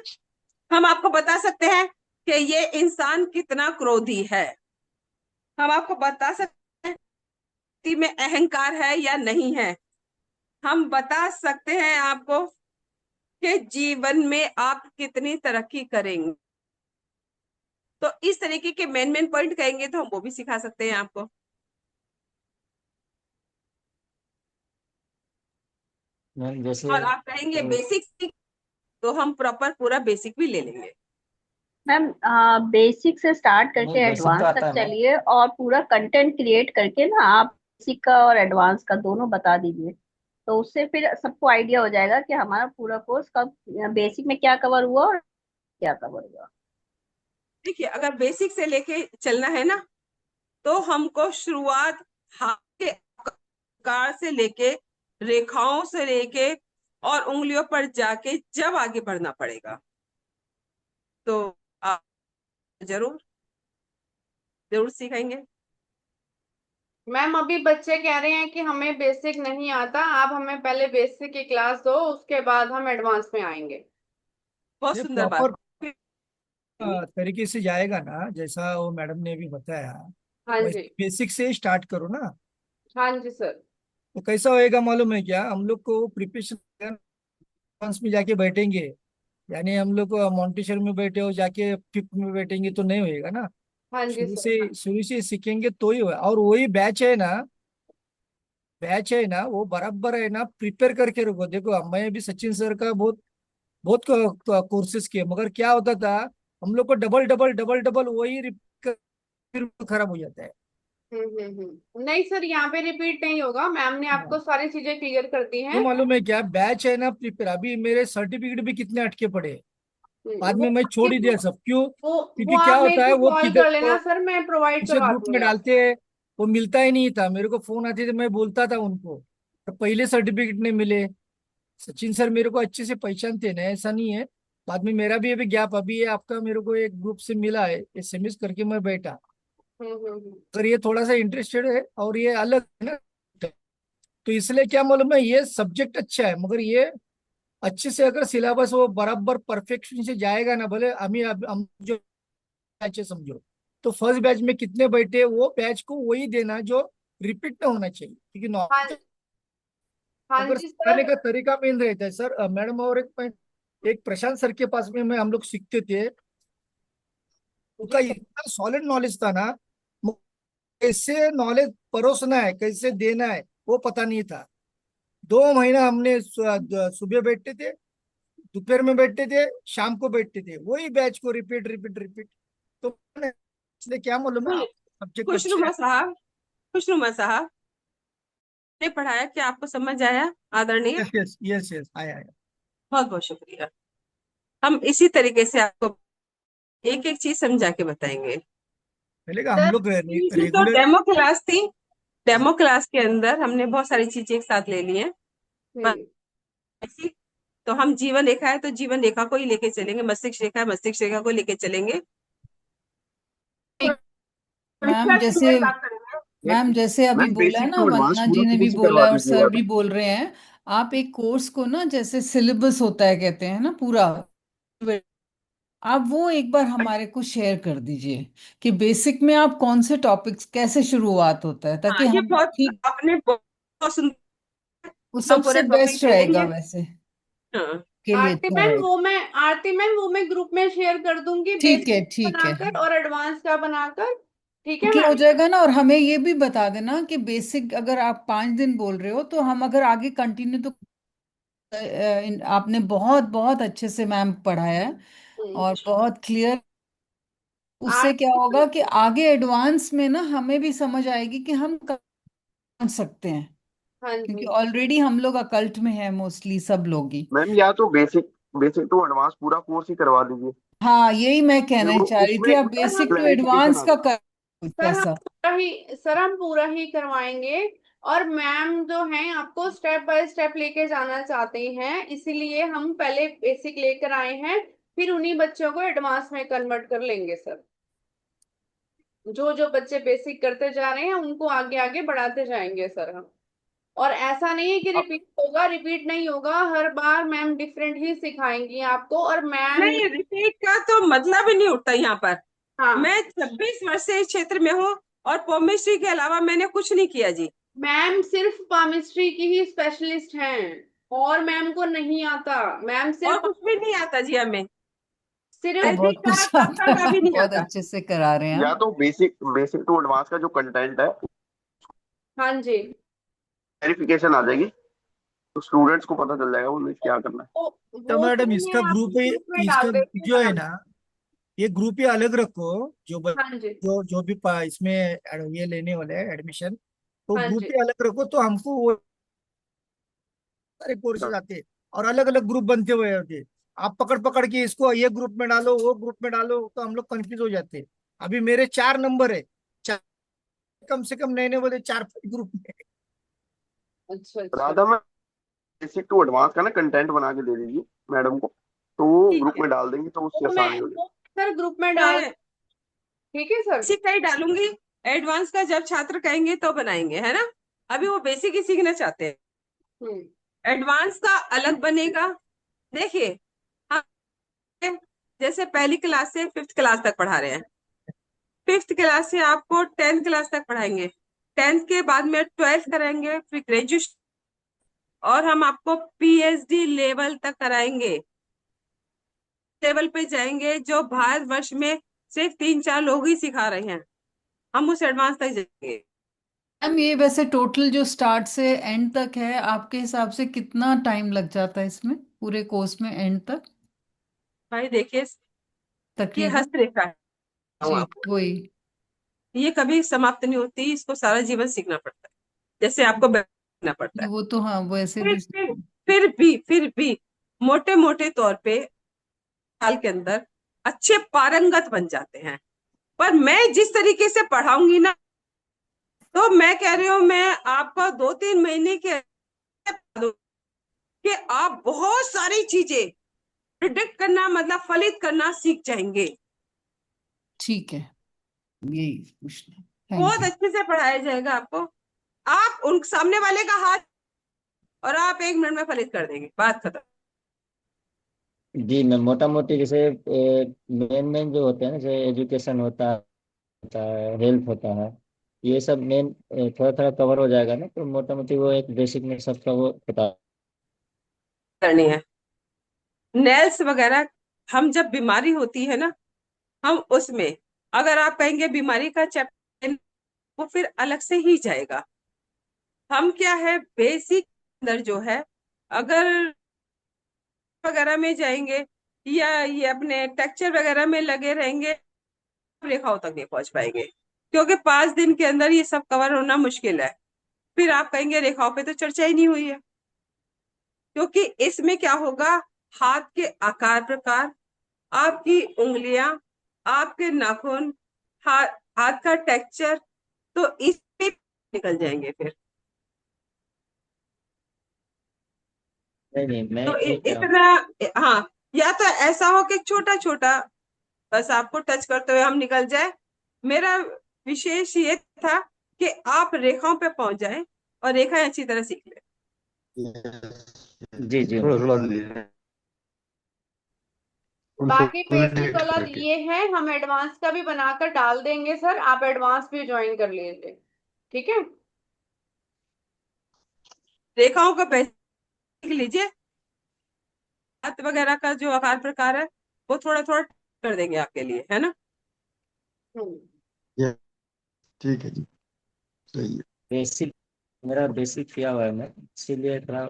हम आपको बता सकते हैं कि ये इंसान कितना क्रोधी है। हम आपको बता सकते हैं कि में अहंकार है या नहीं है। हम बता सकते हैं आपको कि जीवन में आप कितनी तरक्की करेंगे। तो इस तरीके के मेन पॉइंट कहेंगे तो हम वो भी सिखा सकते हैं आपको। मैम जैसे और आप कहेंगे बेसिक, तो हम प्रॉपर पूरा बेसिक भी ले लेंगे। मैम बेसिक से स्टार्ट करके नहीं, बेसिक तो एडवांस आता तक है मैम। चलिए, और पूरा कंटेंट क्रिएट करके ना आप बेसिक का और एडवांस का दोनों बता दीजिए। तो उससे फिर सबको आइडिया हो जाएगा कि हमारा पूरा कोर्स कब बेसिक में क्या कवर हुआ और क्या कवर हुआ। देखिए, अगर बेसिक से लेके चलना है ना, तो हमको शुरुआत हाथ के आकार से लेके, रेखाओं से लेके और उंगलियों पर जाके जब आगे बढ़ना पड़ेगा। तो आप जरूर जरूर सिखाएंगे। मैम अभी बच्चे कह रहे हैं कि हमें बेसिक नहीं आता, आप हमें पहले बेसिक की क्लास दो, उसके बाद हम एडवांस में आएंगे। बहुत ये सुंदर बात। प्रॉपर तरीके से जाएगा ना, जैसा वो मैडम ने अभी बताया, हाँ वैसे जी, बेसिक से स्टार्ट करो ना। हाँ जी सर। तो कैसा होएगा मालूम है क्या, हम लोग को प्रिपरेशन में जाके बैठेंगे, यानी हम लोग मॉन्टेसरी में बैठे हो जाके फिफ्थ में बैठेंगे तो नहीं होएगा ना। हाँ जी सर। शुरू से सीखेंगे तो ही होगा। और वही बैच है ना वो बराबर है ना, प्रिपेयर करके रखो। देखो मैं भी सचिन सर का बहुत बहुत कोर्सेज किए, मगर क्या होता था, हम लोग को डबल डबल डबल डबल वही रिपीट, फिर खराब हो जाता है। नहीं सर, यहाँ पे रिपीट नहीं होगा, मैम ने आपको हाँ। सारी चीजें क्लियर कर दी ये हैं। मालूम है क्या, बैच है ना प्रिपेयर, अभी मेरे सर्टिफिकेट भी कितने अटके पड़े हैं। बाद वो में मैं छोड़ ही दिया सब, क्यों? वो क्योंकि क्या आप मेरे होता है को वो कॉल किधर कर लेना सर, मैं प्रोवाइड किसी करवा ग्रुप में दूंगी आपको। डालते हैं, वो मिलता ही नहीं था। मेरे को फोन आते थे, मैं बोलता था उनको, तो पहले सर्टिफिकेट नहीं मिले। सचिन सर मेरे को अच्छे से पहचानते ना, ऐसा नहीं है। बाद में मेरा भी अभी गैप अभी है, आपका मेरे को एक ग्रुप से मिला है, एसएमएस करके मैं बैठा। हम्म। अगर ये थोड़ा सा इंटरेस्टेड है और ये अलग है ना, तो इसलिए क्या मालूम है, ये सब्जेक्ट अच्छा है, मगर ये अच्छे से अगर सिलेबस वो बराबर परफेक्शन से जाएगा ना, भले हम जो बैच है समझो, तो फर्स्ट बैच में कितने बैठे वो बैच को वही देना जो रिपीट ना होना चाहिए, क्योंकि हाँ, हाँ अगर जी सिखाने सर। का तरीका मेन रहता है सर। मैडम और एक पॉइंट, एक प्रशांत सर के पास में हम लोग सीखते थे, जी उनका सर। इतना सॉलिड नॉलेज था ना, कैसे नॉलेज परोसना है, कैसे देना है, वो पता नहीं था। 2 महीना हमने सुबह बैठते थे, दोपहर में बैठते थे, शाम को बैठते थे, वही बैच को रिपीट रिपीट रिपीट। तो इसलिए क्या मालूम है, खुश- आप सब्जेक्ट अच्छे खुशनुमा हैं। साहब, खुशनुमा साहब ने पढ़ाया कि आपको समझ आया? आदरणीय, यस यस यस यस, आया आया। बहुत बहुत शुक्रिया। हम इसी तरीके से आपको एक एक चीज समझा के बताएंगे। पहले का हम सर लोग ये तो रेगुलर डेमो क्लास थी, डेमो क्लास के अंदर हमने बहुत सारी चीजें एक साथ ले ली हैं। ऐसी तो हम जीवन रेखा है तो जीवन रेखा को ही लेके चलेंगे, मस्तिष्क रेखा है मस्तिष्क रेखा को लेके चलेंगे। मैम जैसे मैम जैसे अभी मैम बोला है बेसिक ना, टू एडवांस वंदना पूरा जी ने भी कोर्स ही बोला करवा है और सर दीजिएगा। भी बोल रहे हैं, आप एक कोर्स को ना जैसे सिलेबस होता है कहते हैं ना पूरा, आप वो एक बार हमारे को शेयर कर दीजिए कि बेसिक में आप कौन से टॉपिक्स कैसे शुरुआत होता है, हाँ ताकि ये हम बहुत ठीक आपने बहुत सुंदर, वो हम पूरा सबसे टॉपिक बेस्ट ले रहेगा लेंगे। वैसे हाँ के लिए अच्छा रहेगा। आरती मैम वो मैं ग्रुप में शेयर कर दूंगी, ठीक है बेसिक ठीक है, बनाकर और एडवांस का बनाकर। ठीक है क्लियर हो मैम। जाएगा ना। और हमें ये भी बता देना कि बेसिक अगर आप 5 दिन बोल रहे हो तो हम अगर आगे कंटिन्यू तो आपने बहुत बहुत अच्छे से मैम पढ़ाया है और बहुत क्लियर, उससे क्या आरती होगा कि आगे एडवांस में ना हमें भी समझ आएगी कि हम कर सकते हैं, हाँ क्योंकि जी। ऑलरेडी हम लोग अकल्ट में है मोस्टली सब लोग ही। मैम या तो बेसिक बेसिक टू एडवांस पूरा कोर्स ही करवा दीजिए, हाँ यही मैं फिर कहना वो चाह रही थी, उसमें आप बेसिक टू क्लैरिफिकेशन एडवांस आ का जाए। कर कुछ सर ऐसा। हम पूरा ही करवाएंगे। और मैम जो हैं आपको स्टेप बाय स्टेप लेके जाना चाहते हैं, इसीलिए हम पहले बेसिक लेकर आए हैं, फिर उन्हीं बच्चों को एडवांस में कन्वर्ट कर लेंगे सर। जो जो बच्चे बेसिक करते जा रहे हैं उनको आगे आगे बढ़ाते जाएंगे सर हम। और ऐसा नहीं है कि रिपीट होगा, रिपीट नहीं होगा, हर बार मैम डिफरेंट ही सिखाएंगी आपको। और मैम नहीं, रिपीट का तो मतलब ही नहीं उठता यहाँ पर। हाँ मैं 26 वर्ष से इस क्षेत्र में हूँ और केमिस्ट्री के अलावा मैंने कुछ नहीं किया जी। मैम सिर्फ केमिस्ट्री की ही स्पेशलिस्ट हैं और मैम को नहीं आता। मैम और सिर्फ कुछ भी नहीं आता जी हमें, सिर्फ तो एलपी बहुत का कुछ आता डॉक्टर का है, भी नहीं बहुत आता। अच्छे से करा रहे हैं या आप। तो बेसिक बेसिक टू एडवांस का जो कंटेंट है हाँ जी। वेरिफिकेशन आ जाएगी, तो स्टूडेंट्स को पता चल जाएगा उन्हें क्या करना है। तो वो तो मैडम इसका मैं ग्रुप आपको ग्रुप में डाल इसका देती हूँ जो है मैम। ना, ये ग्रुप ही अलग रखो। हाँ जी। जो भी इसमें ये लेने वाले हैं एडमिशन, तो हाँ ग्रुप जी। ही अलग रखो, तो हमको वो सारे कोर्सेज आते हैं और अलग अलग ग्रुप बनते हुए होते हैं। आप पकड़ पकड़ के इसको ये ग्रुप में डालो वो ग्रुप में डालो, तो हम लोग कंफ्यूज हो जाते हैं। अभी मेरे 4 नंबर है, चार कम से कम नए वाले 4 ग्रुप में। अच्छा अच्छा। राधा में बेसिक टू एडवांस का ना कंटेंट बना के दे दीजिए मैडम को, तो वो ठीक ग्रुप है, में डाल देंगे तो उससे वो मैं आसानी हो जाएगी। वो सर ग्रुप में डाल। मैं ठीक है सर। बेसिक का ही डालूंगी, एडवांस का जब छात्र कहेंगे तो बनाएंगे, है ना। अभी वो बेसिक ही सीखना चाहते हैं, हम्म। एडवांस का अलग बनेगा। देखिए हम जैसे पहली क्लास से 5th क्लास तक पढ़ा रहे हैं, 5th क्लास से आपको 10th क्लास तक पढ़ाएंगे, 10th के बाद में 12th कराएंगे, फिर ग्रेजुएशन, और हम आपको पीएचडी लेवल तक कराएंगे। लेवल पे जाएंगे जो भारतवर्ष में सिर्फ 3-4 लोग ही सिखा रहे हैं, हम उस एडवांस तक जाएंगे। मैम ये वैसे टोटल जो स्टार्ट से एंड तक है, आपके हिसाब से कितना टाइम लग जाता है इसमें पूरे कोर्स में एंड तक भाई देखिए, ये तकरीबन? हस्तरेखा है, हूँ जी आपको, वही। ये कभी समाप्त नहीं होती, इसको सारा जीवन सीखना पड़ता है, जैसे आपको सीखना पड़ता है। वो तो हाँ वैसे फिर भी। फिर फिर भी मोटे मोटे तौर पे साल के अंदर अच्छे पारंगत बन जाते हैं। पर मैं जिस तरीके से पढ़ाऊंगी ना, तो मैं कह रही हूँ, मैं आपको 2-3 महीने के कि आप बहुत सारी चीजें प्रिडिक्ट करना, मतलब फलित करना सीख जाएंगे। ठीक है, यही पूछना। थैंक बहुत यू। अच्छे से पढ़ाया जाएगा आपको, आप उन सामने वाले का हाथ और आप 1 मिनट में फलित कर देंगे, बात खत्म। जी मैम, मोटा मोटी जैसे मेन मेन जो होते हैं ना, जैसे एजुकेशन होता है, हेल्थ होता है, ये सब मेन थोड़ा थोड़ा कवर हो जाएगा ना, तो मोटा मोटी वो एक बेसिक में सबका वो बता। करनी है नेल्स वगैरह, हम जब बीमारी होती है ना, हम उसमें अगर आप कहेंगे बीमारी का चैप्टर, वो फिर अलग से ही जाएगा। हम क्या है बेसिक अंदर जो है, अगर वगैरह में जाएंगे या ये अपने टेक्सचर वगैरह में लगे रहेंगे, रेखाओं तक नहीं पहुंच पाएंगे, क्योंकि 5 दिन के अंदर ये सब कवर होना मुश्किल है। फिर आप कहेंगे रेखाओं पे तो चर्चा ही नहीं हुई है, क्योंकि इसमें क्या होगा, हाथ के आकार प्रकार, आपकी उंगलियां, आपके नाखून, हाथ का टेक्सचर, तो इसमें निकल जाएंगे फिर। नहीं मैं तो ये कह रहा हूँ। इतना, हाँ, या तो ऐसा हो कि छोटा छोटा बस आपको टच करते हुए हम निकल जाए। मेरा विशेष ये था कि आप रेखाओं पे पहुंच जाए और रेखाएं अच्छी तरह सीख ले। जी जी थोड़ा थोड़ा बाकी बेसिक वाला ये है, हम एडवांस का भी बनाकर डाल देंगे सर, आप एडवांस भी ज्वाइन कर लीजिए, ठीक है। रेखाओं का सीख लीजिए, हाथ वगैरह का जो आकार प्रकार है वो थोड़ा थोड़ा कर देंगे आपके लिए, है ना। ये ठीक है जी, सही है। बेसिक, मेरा बेसिक किया हुआ है मैं, इसीलिए थोड़ा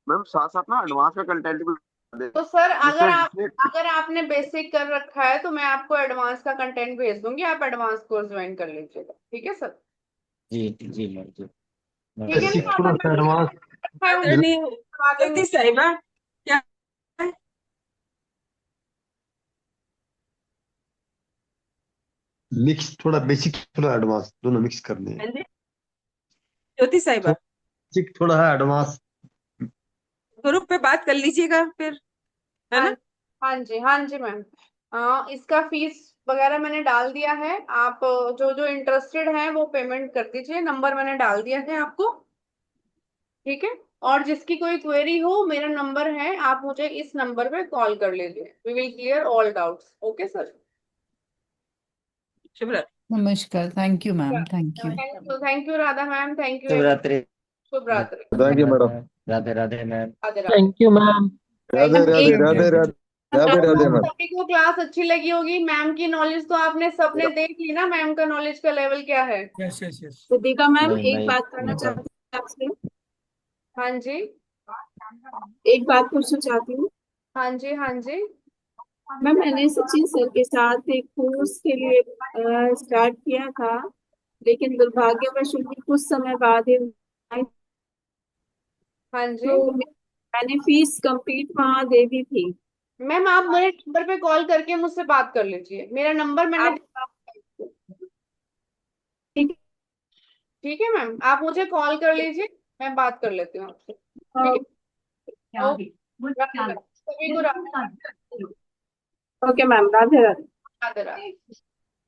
मैम साथ साथ ना एडवांस का कंटेंट भी दे, तो सर जिससे अगर आपने बेसिक कर रखा है तो मैं आपको एडवांस का कंटेंट भेज दूंगी, आप एडवांस कोर्स ज्वाइन कर लीजिएगा, ठीक है सर। जी जी मैम जी। ठीक है बेसिक ना, थोड़ा सा एडवांस आदरणीय ज्योति साहिबा, क्या मिक्स, थोड़ा बेसिक थोड़ा एडवांस दोनों मिक्स करने हैं। ज्योति साहिबा, बेसिक थोड़ा है एडवांस। ग्रुप पे बात कर लीजिएगा फिर, है ना। हाँ जी मैम, इसका फीस वगैरह मैंने डाल दिया है, आप जो जो इंटरेस्टेड हैं वो पेमेंट कर दीजिए, नंबर मैंने डाल दिया है आपको, ठीक है। और जिसकी कोई क्वेरी हो, मेरा नंबर है, आप मुझे इस नंबर पे कॉल कर लीजिए, we will clear all doubts, okay sir. शुभ रात्रि। नमस्कार, thank you ma'am, thank you. Thank you Radha ma'am, thank you Shivaratri. शुभ रात्रि। Thank you madam. Radhe Radhe ma'am. Radhe Radhe. Thank you ma'am. Radhe Radhe you. Radhe Radhe Radhe Radhe ma'am. सभी को क्लास अच्छी लगी होगी, मैम की नॉलेज तो आपने सबने देख ली ना, मैम का नॉलेज का लेवल क्या है। Yes yes yes. Deepika ma'am, नहीं एक मैं बात करना मतलब चाहती हूँ आपसे, हाँ जी, एक बात पूछना चाहती हूँ। हाँ जी, हाँ जी। मैम, मैंने सचिन सर के साथ एक कोर्स के लिए स्टार्ट किया था, लेकिन दुर्भाग्यवश उनकी कुछ समय बाद ही हाँ जी तो मैंने फीस कंप्लीट वहाँ दे दी थी। मैम, आप मेरे नंबर पे कॉल करके मुझसे बात कर लीजिए, मेरा नंबर मैंने आप ठीक ठीक है मैम, आप मुझे कॉल कर लीजिए, मैं बात कर लेती हूँ आपसे, ठीक है। ओके, सभी को राधे ओके मैम, राधे राधे। राधे।